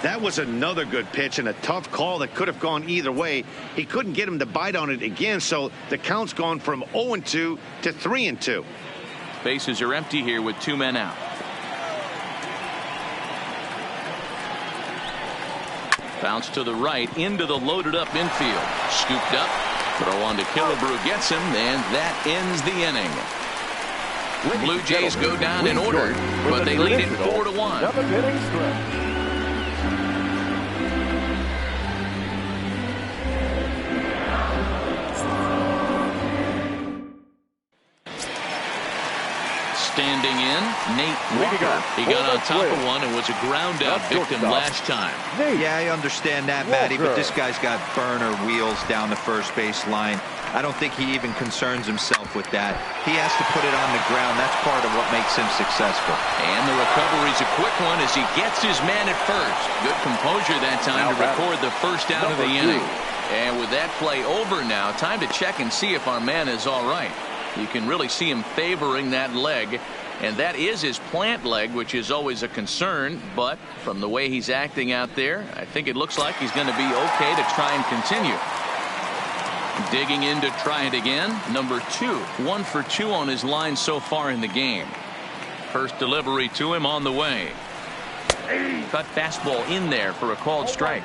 That was another good pitch and a tough call that could have gone either way. He couldn't get him to bite on it again, so the count's gone from 0-2 to 3-2. Bases are empty here with 2 men out. Bounce to the right into the loaded up infield. Scooped up. Throw on to Killebrew, gets him, and that ends the inning. Blue Jays go down in order, but they lead it 4-1. Standing in, Nate Walker. He got on top of one and was a ground out victim last time. Yeah, I understand that, Matty, but this guy's got burner wheels down the first base line. I don't think he even concerns himself with that. He has to put it on the ground. That's part of what makes him successful. And the recovery's a quick one as he gets his man at first. Good composure that time to record the first out of the inning. And with that play over now, time to check and see if our man is all right. You can really see him favoring that leg. And that is his plant leg, which is always a concern. But from the way he's acting out there, I think it looks like he's going to be okay to try and continue. Digging in to try it again. Number 2. 1 for 2 on his line so far in the game. First delivery to him on the way. Cut fastball in there for a called strike.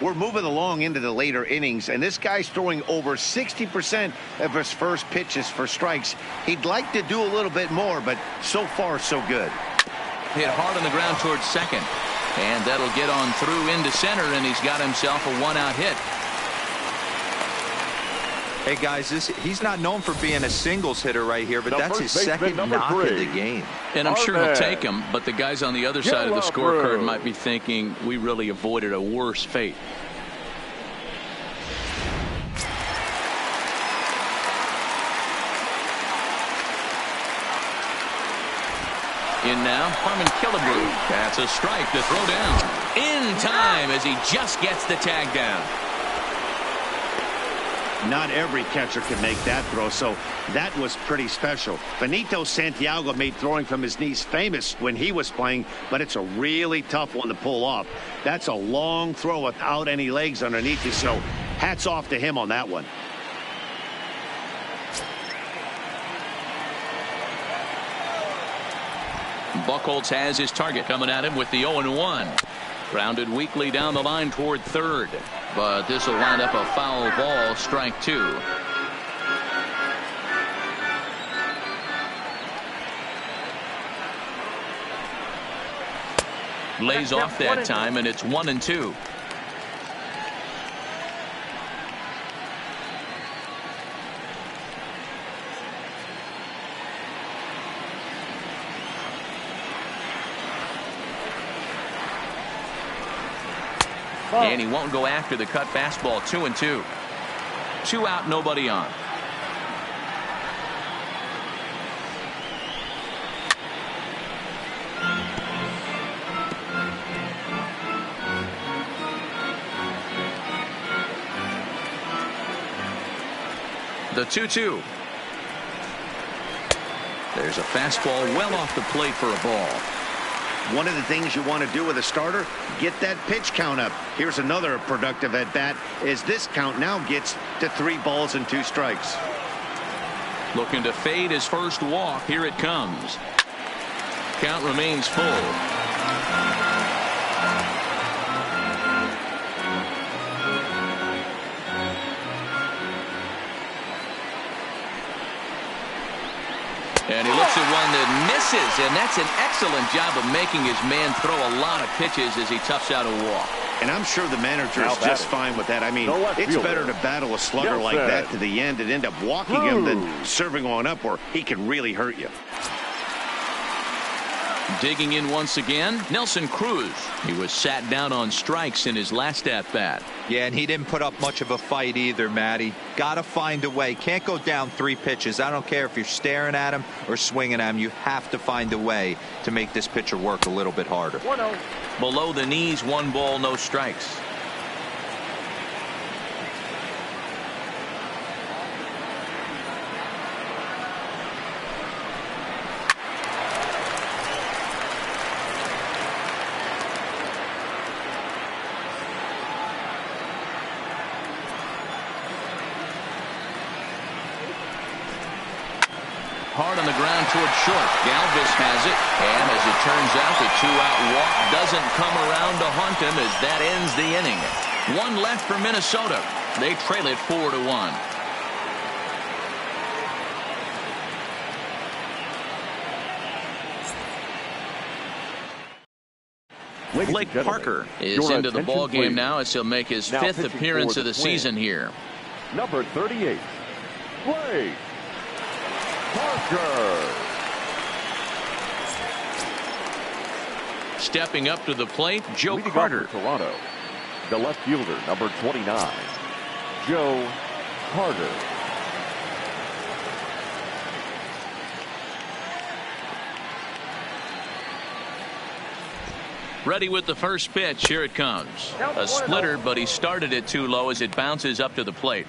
We're moving along into the later innings, and this guy's throwing over 60% of his first pitches for strikes. He'd like to do a little bit more, but so far so good. Hit hard on the ground towards second, and that'll get on through into center, and he's got himself a 1-out hit. Hey guys, he's not known for being a singles hitter right here, but that's his second knock of the game. And I'm sure he'll take him, but the guys on the other side of the scorecard might be thinking we really avoided a worse fate. In now, Harmon Killebrew. That's a strike to throw down. In time as he just gets the tag down. Not every catcher can make that throw, so that was pretty special. Benito Santiago made throwing from his knees famous when he was playing, but it's a really tough one to pull off. That's a long throw without any legs underneath you, so hats off to him on that one. Buchholz has his target coming at him with the 0-1. Grounded weakly down the line toward third, but this will wind up a foul ball, strike 2. Lays off that time, and it's 1-2. And he won't go after the cut fastball. 2-2. 2 out, nobody on. The 2-2. There's a fastball well off the plate for a ball. One of the things you want to do with a starter, get that pitch count up. Here's another productive at bat as this count now gets to 3 balls and 2 strikes. Looking to fade his first walk. Here it comes. Count remains full. And he looks at one that misses, and that's an excellent job of making his man throw a lot of pitches as he toughs out a walk. And I'm sure the manager is just fine with that. I mean, it's better to battle a slugger like that to the end and end up walking him than serving one up where he can really hurt you. Digging in once again, Nelson Cruz. He was sat down on strikes in his last at-bat. Yeah, and he didn't put up much of a fight either, Matty. Got to find a way. Can't go down 3 pitches. I don't care if you're staring at him or swinging at him. You have to find a way to make this pitcher work a little bit harder. 1-0. Below the knees, 1 ball, no strikes. Hard on the ground towards short. Galvis has it, and as it turns out, the 2-out walk doesn't come around to haunt him as that ends the inning. 1 left for Minnesota. They trail it 4-1. Blake Parker is into the ball game now as he'll make his 5th appearance of the season here. Number 38, Blake Parker. Stepping up to the plate, Joe Carter. Toronto, the left fielder, number 29, Joe Carter. Ready with the first pitch. Here it comes. A splitter, but he started it too low as it bounces up to the plate.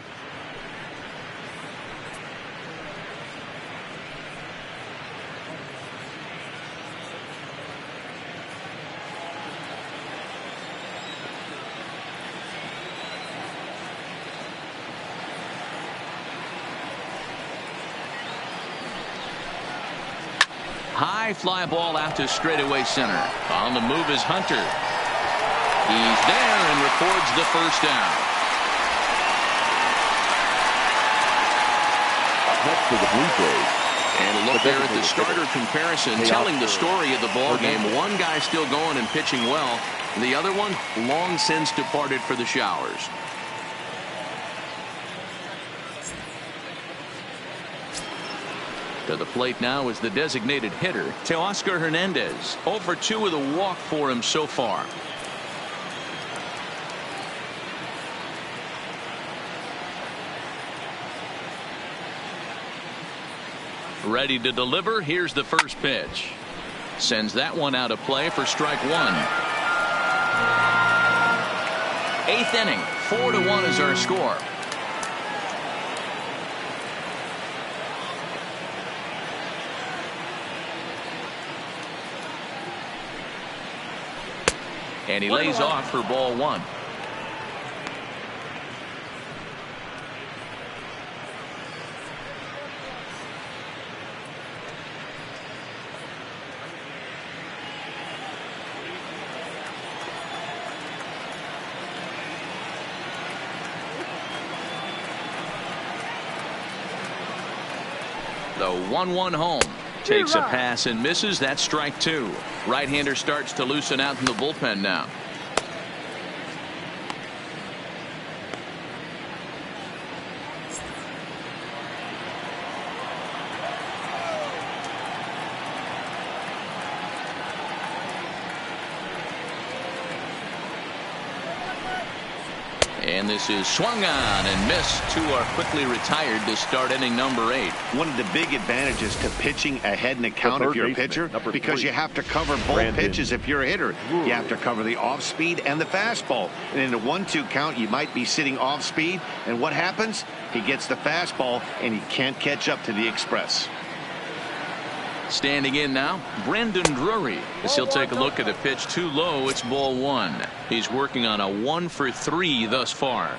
High fly ball out to straightaway center. On the move is Hunter. He's there and records the first down. Up next for the Blue Jays. And a look there at the starter comparison, telling the story of the ball game. One guy still going and pitching well. The other one long since departed for the showers. To the plate now is the designated hitter, Teoscar Hernandez. 0 for 2 with a walk for him so far. Ready to deliver. Here's the first pitch. Sends that one out of play for strike one. 8th inning. 4-1 is our score. And he lays off for ball one. The 1-1 home. Takes a pass and misses. That's strike two. Right-hander starts to loosen out in the bullpen now. And this is swung on and missed. Two are quickly retired to start inning number 8. One of the big advantages to pitching ahead in the count if you're a pitcher, because you have to cover both pitches if you're a hitter. You have to cover the off speed and the fastball. And in a 1-2 count, you might be sitting off speed. And what happens? He gets the fastball and he can't catch up to the express. Standing in now, Brandon Drury, as he'll take a look at a pitch too low. It's ball one. He's working on a 1 for 3 thus far.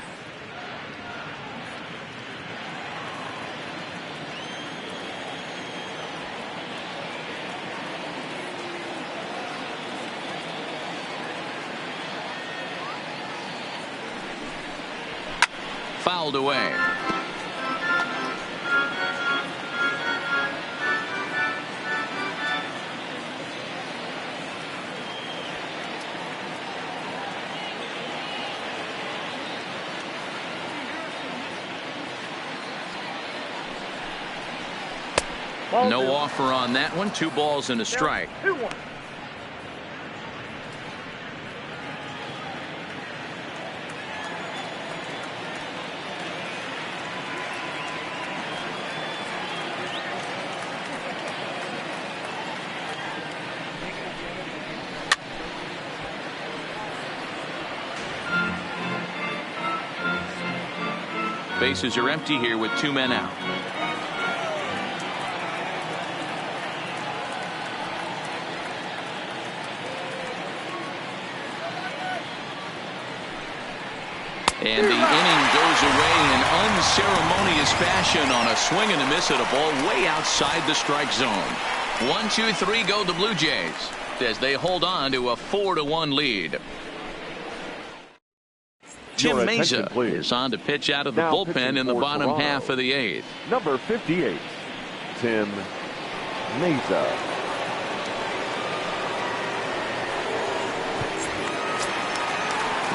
Fouled away. No offer on that one. 2 balls and a strike. 2-1. Bases are empty here with 2 men out. And the inning goes away in unceremonious fashion on a swing and a miss at a ball way outside the strike zone. 1-2-3 go the Blue Jays as they hold on to a 4-1 lead. Tim Mesa is on to pitch out of the bullpen in the bottom half of the 8th. Number 58, Tim Mesa.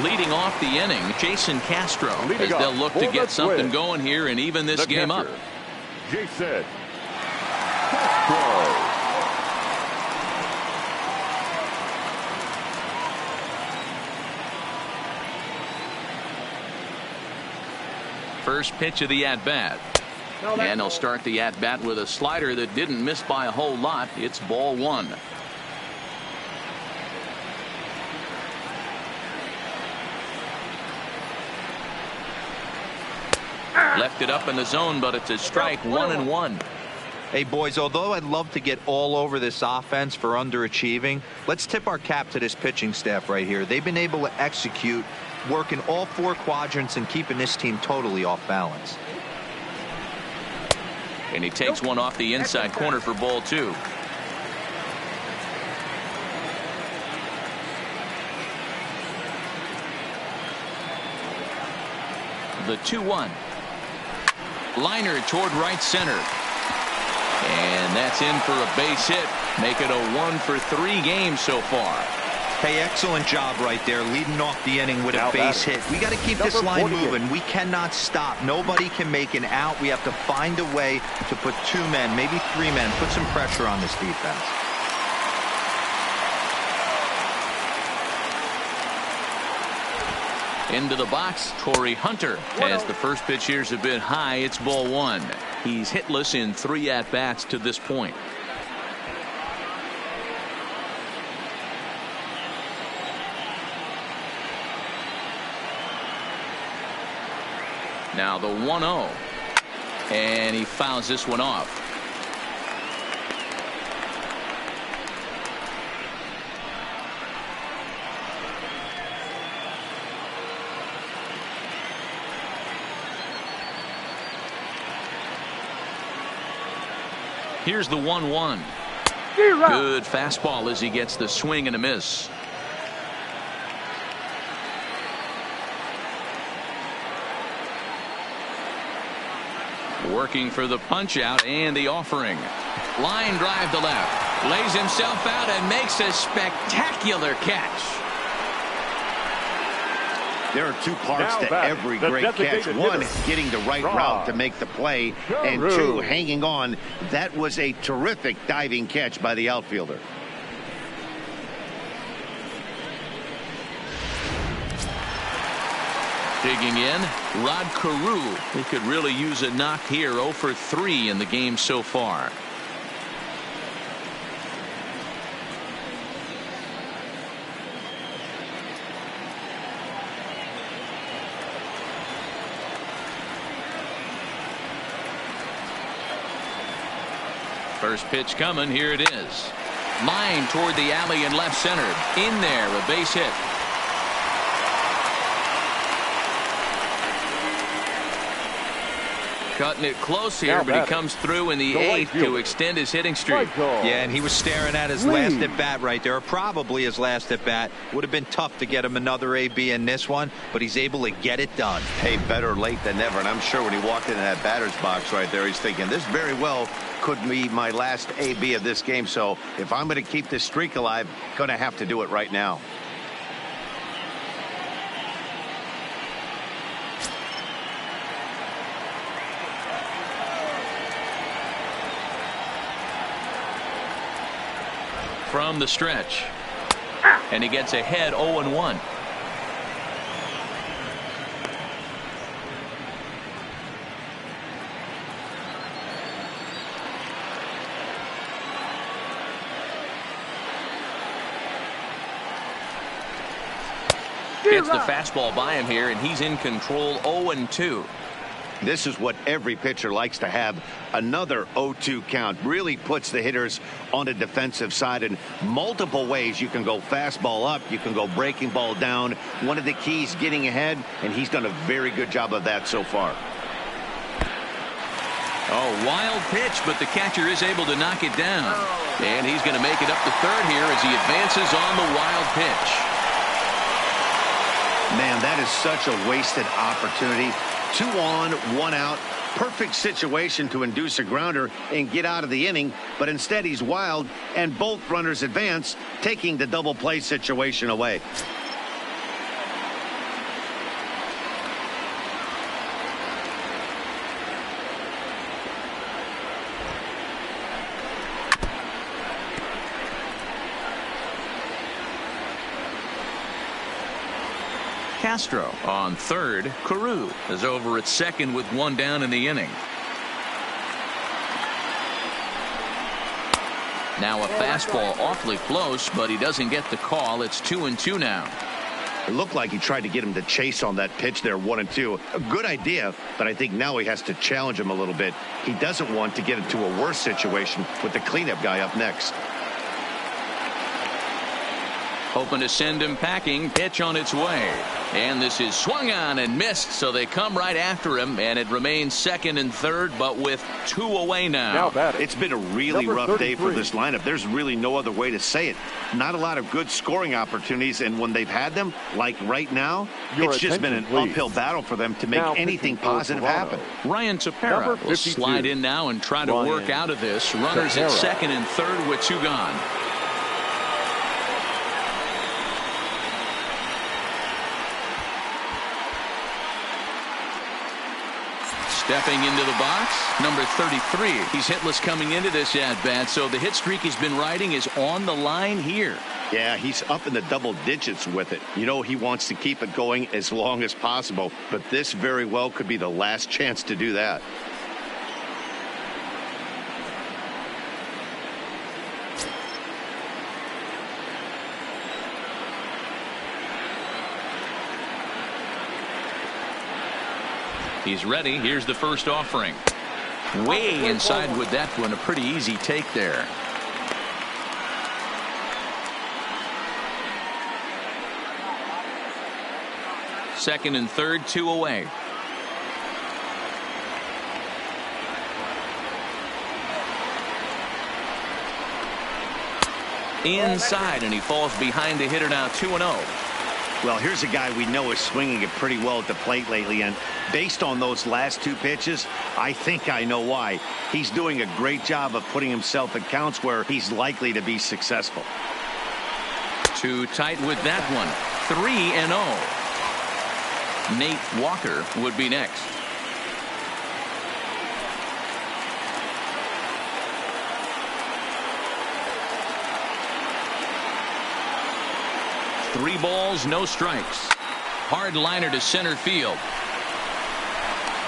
Leading off the inning, Jason Castro, as they'll look to get something going here and even this game up. Jason Castro. First pitch of the at-bat. And they'll start the at-bat with a slider that didn't miss by a whole lot. It's ball one. Left it up in the zone, but it's a strike. 1-1. Hey, boys, although I'd love to get all over this offense for underachieving, let's tip our cap to this pitching staff right here. They've been able to execute, working all 4 quadrants and keeping this team totally off balance. And he takes one off the inside corner for ball 2. The 2-1. Liner toward right center. And that's in for a base hit. Make it a 1-for-3 game so far. Hey, excellent job right there, leading off the inning with a base hit. We got to keep this line moving. We cannot stop. Nobody can make an out. We have to find a way to put 2 men, maybe 3 men, put some pressure on this defense. Into the box, Torrey Hunter. As the first pitch here's a bit high, it's ball 1. He's hitless in 3 at-bats to this point. Now the 1-0. And he fouls this one off. Here's the 1-1. Good fastball as he gets the swing and a miss. Working for the punch out and the offering. Line drive to left. Lays himself out and makes a spectacular catch. There are 2 parts to every great catch. 1, getting the right route to make the play, and 2, hanging on. That was a terrific diving catch by the outfielder. Digging in, Rod Carew. He could really use a knock here. 0-for-3 in the game so far. First pitch coming. Here it is. Line toward the alley and left center. In there, a base hit. Cutting it close here, but he comes through in the 8th to extend his hitting streak. Yeah, and he was staring at his last at bat right there, or probably his last at bat. Would have been tough to get him another AB in this one, but he's able to get it done. Hey, better late than never. And I'm sure when he walked into that batter's box right there, he's thinking this very well could be my last AB of this game. So if I'm going to keep this streak alive, going to have to do it right now. From the stretch. And he gets ahead 0-1. Gets the fastball by him here, and he's in control. 0-2. This is what every pitcher likes to have. Another 0-2 count really puts the hitters on the defensive side in multiple ways. You can go fastball up, you can go breaking ball down. One of the keys, getting ahead, and he's done a very good job of that so far. Oh, wild pitch, but the catcher is able to knock it down. And he's going to make it up to third here as he advances on the wild pitch. Man, that is such a wasted opportunity. 2 on, 1 out. Perfect situation to induce a grounder and get out of the inning, but instead he's wild, and both runners advance, taking the double play situation away. Castro on third. Carew is over at second with 1 down in the inning. Now a fastball awfully close, but he doesn't get the call. It's 2-2 now. It looked like he tried to get him to chase on that pitch there, 1-2. A good idea, but I think now he has to challenge him a little bit. He doesn't want to get into a worse situation with the cleanup guy up next. Hoping to send him packing. Pitch on its way. And this is swung on and missed, so they come right after him, and it remains second and third, but with 2 away now. It's been a really rough day for this lineup. There's really no other way to say it. Not a lot of good scoring opportunities, and when they've had them, like right now, it's just been an uphill battle for them to make anything positive happen. Ryan Tepera will slide in now and try to work out of this. Runners at second and third with 2 gone. Stepping into the box, number 33. He's hitless coming into this at-bat, so the hit streak he's been riding is on the line here. Yeah, he's up in the double digits with it. You know, he wants to keep it going as long as possible, but this very well could be the last chance to do that. He's ready. Here's the first offering. Way inside with that one. A pretty easy take there. Second and third, 2 away. Inside, and he falls behind the hitter now, 2-0. Well, here's a guy we know is swinging it pretty well at the plate lately, and based on those last 2 pitches, I think I know why. He's doing a great job of putting himself in counts where he's likely to be successful. Too tight with that one. 3-0. Nate Walker would be next. Three balls, no strikes. Hard liner to center field.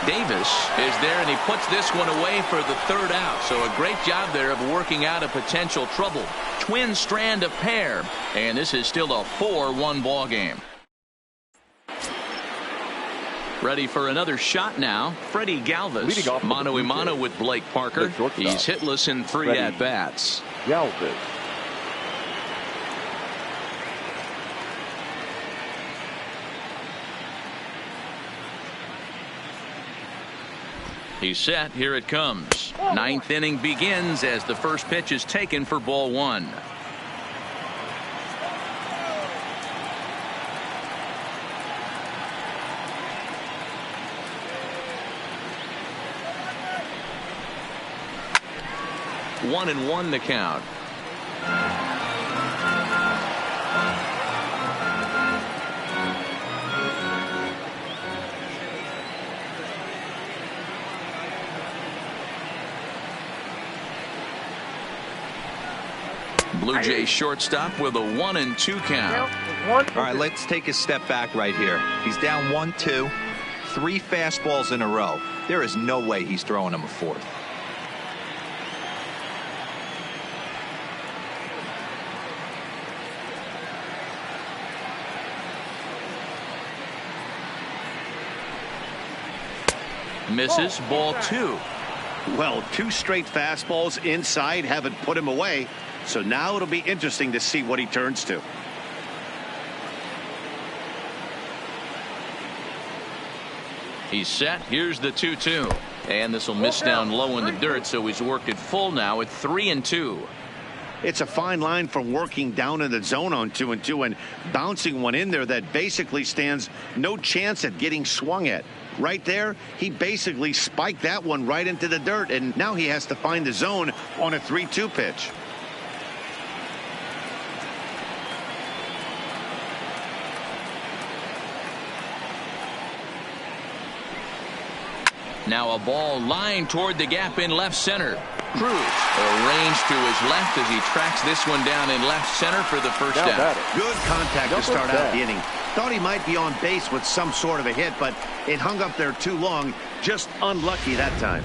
Davis is there, and he puts this one away for the 3rd out. So a great job there of working out a potential trouble. Twin strand of pair, and this is still a 4-1 ball game. Ready for another shot now. Freddie Galvis, mano-a-mano with Blake Parker. He's hitless in 3 at-bats. Galvis. He's set. Here it comes. 9th inning begins as the first pitch is taken for ball 1. One and one the count. Blue Jays shortstop with a 1-2 count. All right, let's take a step back right here. He's down 1-2, 3 fastballs in a row. There is no way he's throwing him a 4th. Misses, ball 2. Well, 2 straight fastballs inside haven't put him away. So now it'll be interesting to see what he turns to. He's set. Here's the 2-2. And this will miss down low in the dirt, so he's worked it full now at 3-2. It's a fine line from working down in the zone on 2-2 and bouncing one in there that basically stands no chance at getting swung at. Right there, he basically spiked that one right into the dirt, and now he has to find the zone on a 3-2 pitch. Now a ball lined toward the gap in left center. Cruz arranged to his left as he tracks this one down in left center for the first out. Good contact to start out the inning. Thought he might be on base with some sort of a hit, but it hung up there too long. Just unlucky that time.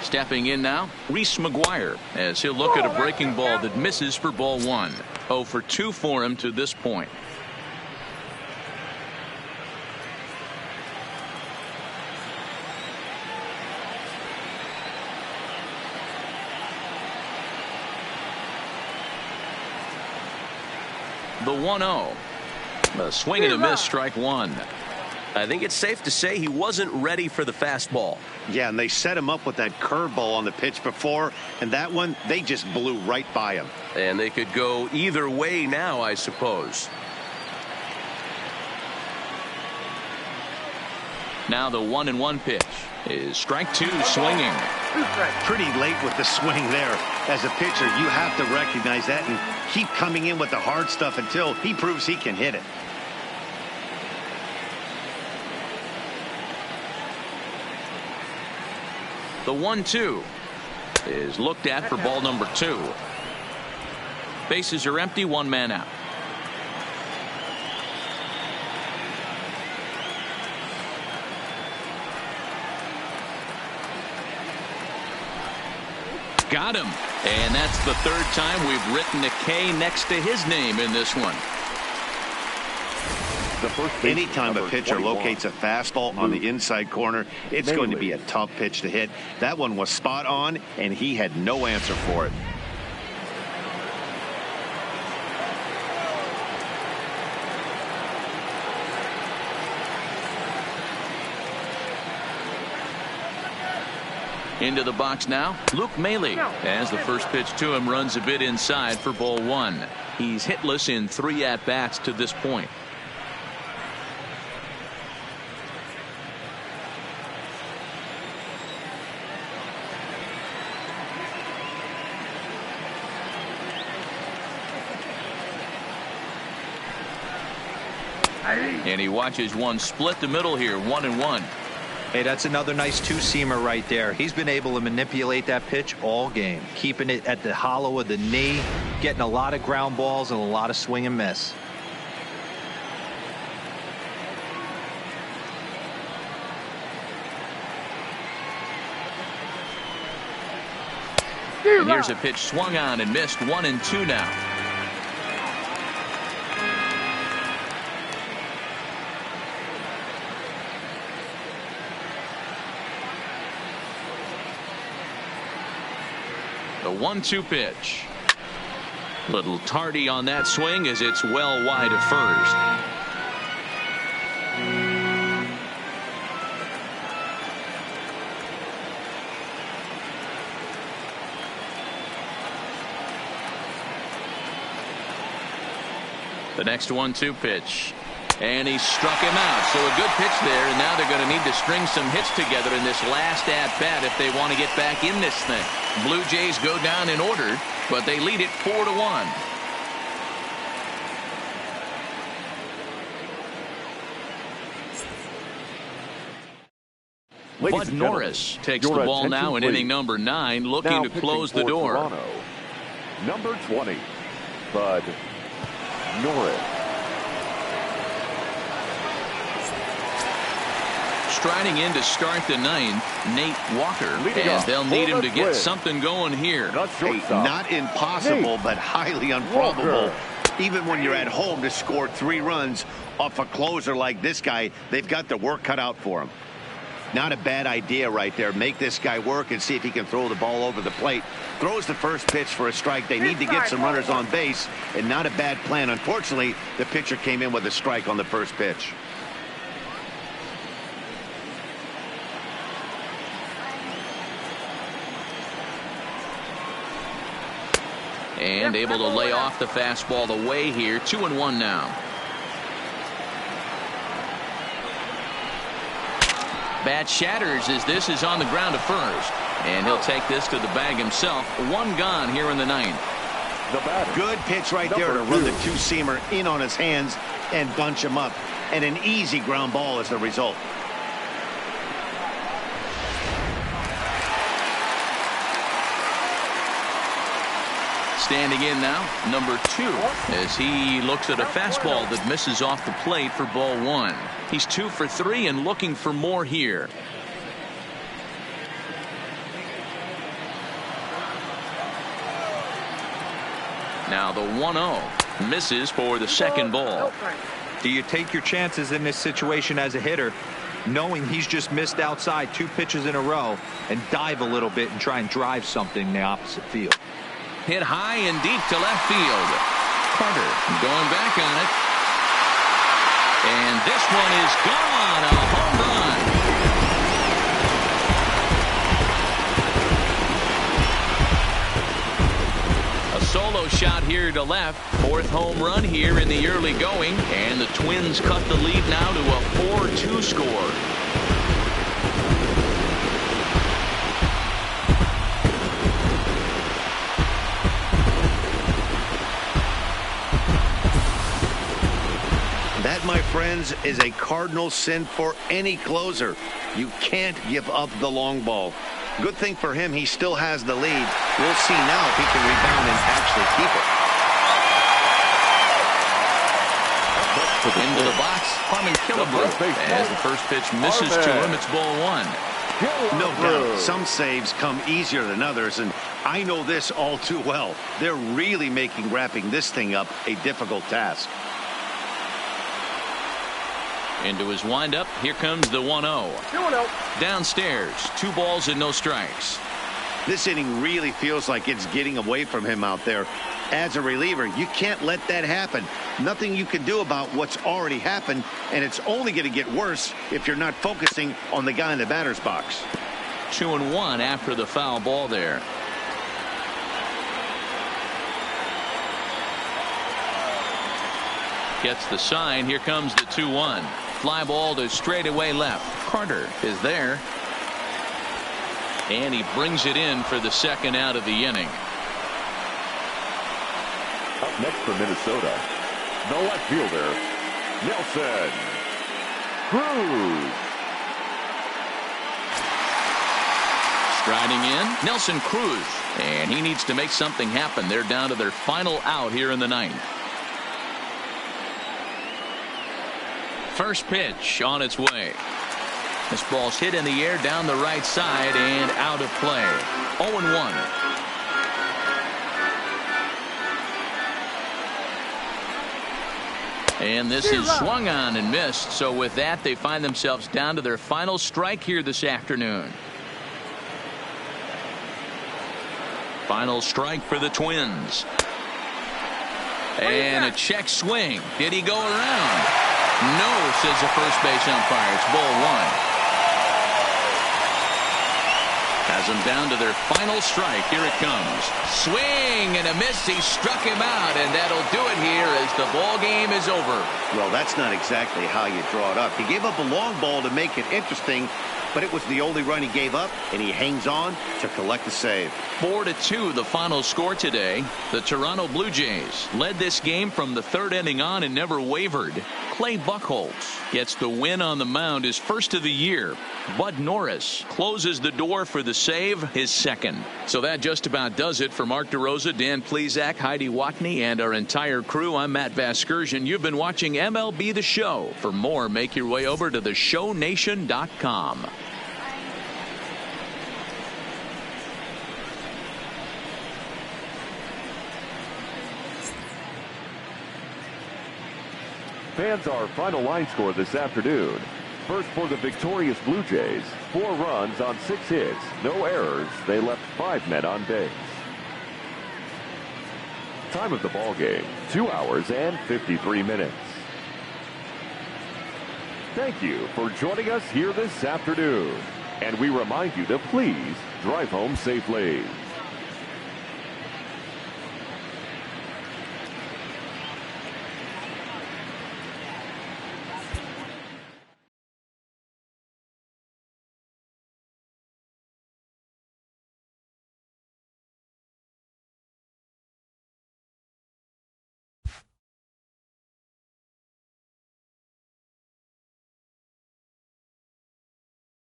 Stepping in now, Reese McGuire, as he'll look at a breaking ball that misses for ball 1. 0 for 2 for him to this point. The 1-0. A swing and a miss, strike 1. I think it's safe to say he wasn't ready for the fastball. Yeah, and they set him up with that curveball on the pitch before, and that one, they just blew right by him. And they could go either way now, I suppose. Now the 1-1 pitch is strike 2, swinging. Pretty late with the swing there. As a pitcher, you have to recognize that and keep coming in with the hard stuff until he proves he can hit it. The 1-2 is looked at for ball number 2. Bases are empty, 1 man out. Got him. And that's the 3rd time we've written a K next to his name in this one. Anytime a pitcher locates a fastball on the inside corner, it's going to be a tough pitch to hit. That one was spot on, and he had no answer for it. Into the box now, Luke Maile, as the first pitch to him runs a bit inside for ball 1. He's hitless in 3 at-bats to this point. And he watches one split the middle here, 1-1. Hey, that's another nice two-seamer right there. He's been able to manipulate that pitch all game, keeping it at the hollow of the knee, getting a lot of ground balls and a lot of swing and miss. And here's a pitch swung on and missed, 1-2 now. The 1-2 pitch. Little tardy on that swing as it's well wide of first. The next 1-2 pitch. And he struck him out. So a good pitch there, and now they're going to need to string some hits together in this last at-bat if they want to get back in this thing. Blue Jays go down in order, but they lead it 4-1. Bud Norris takes the ball now in inning number 9, looking to close the door. Toronto, number 20, Bud Norris. Striding in to start the 9th, Nate Walker, and they'll need him to get something going here. Hey, not impossible, but highly improbable. Even when you're at home to score 3 runs off a closer like this guy, they've got the work cut out for him. Not a bad idea right there. Make this guy work and see if he can throw the ball over the plate. Throws the first pitch for a strike. They need to get some runners on base, and not a bad plan. Unfortunately, the pitcher came in with a strike on the first pitch. And able to lay off the fastball away here. 2-1 now. Bat shatters as this is on the ground to first. And he'll take this to the bag himself. 1 gone here in the 9th. Good pitch right there to run the two-seamer in on his hands and bunch him up. And an easy ground ball as the result. Standing in now, number 2, as he looks at a fastball that misses off the plate for ball 1. He's 2 for 3 and looking for more here. Now the 1-0 misses for the second ball. Do you take your chances in this situation as a hitter, knowing he's just missed outside 2 pitches in a row, and dive a little bit and try and drive something in the opposite field? Hit high and deep to left field. Carter going back on it. And this one is gone. A home run. A solo shot here to left. 4th home run here in the early going. And the Twins cut the lead now to a 4-2 score. That, my friends, is a cardinal sin for any closer. You can't give up the long ball. Good thing for him, he still has the lead. We'll see now if he can rebound and actually keep it. Into the box, Harmon Killebrew. As the first pitch misses to him, it's ball 1. No doubt, some saves come easier than others, and I know this all too well. They're really making wrapping this thing up a difficult task. Into his windup. Here comes the 1-0. Downstairs, 2 balls and no strikes. This inning really feels like it's getting away from him out there. As a reliever, you can't let that happen. Nothing you can do about what's already happened, and it's only going to get worse if you're not focusing on the guy in the batter's box. 2-1 after the foul ball there. Gets the sign. Here comes the 2-1. Fly ball to straightaway left. Carter is there. And he brings it in for the second out of the inning. Up next for Minnesota, the left fielder, Nelson Cruz. Striding in, Nelson Cruz. And he needs to make something happen. They're down to their final out here in the 9th. First pitch on its way. This ball's hit in the air down the right side and out of play. 0-1. And this is swung on and missed. So with that, they find themselves down to their final strike here this afternoon. Final strike for the Twins. And a check swing. Did he go around? No, says the first base umpire. It's ball 1. Has them down to their final strike. Here it comes. Swing and a miss. He struck him out, and that'll do it here as the ball game is over. Well, that's not exactly how you draw it up. He gave up a long ball to make it interesting, but it was the only run he gave up, and he hangs on to collect the save. 4-2 the final score today. The Toronto Blue Jays led this game from the 3rd inning on and never wavered. Clay Buchholz gets the win on the mound, his first of the year. Bud Norris closes the door for the save, his second. So that just about does it for Mark DeRosa, Dan Plesac, Heidi Watney, and our entire crew. I'm Matt Vasgersian. You've been watching MLB The Show. For more, make your way over to theshownation.com. Fans, our final line score this afternoon. First for the victorious Blue Jays, 4 runs on 6 hits, no errors. They left 5 men on base. Time of the ball game, 2 hours and 53 minutes. Thank you for joining us here this afternoon. And we remind you to please drive home safely.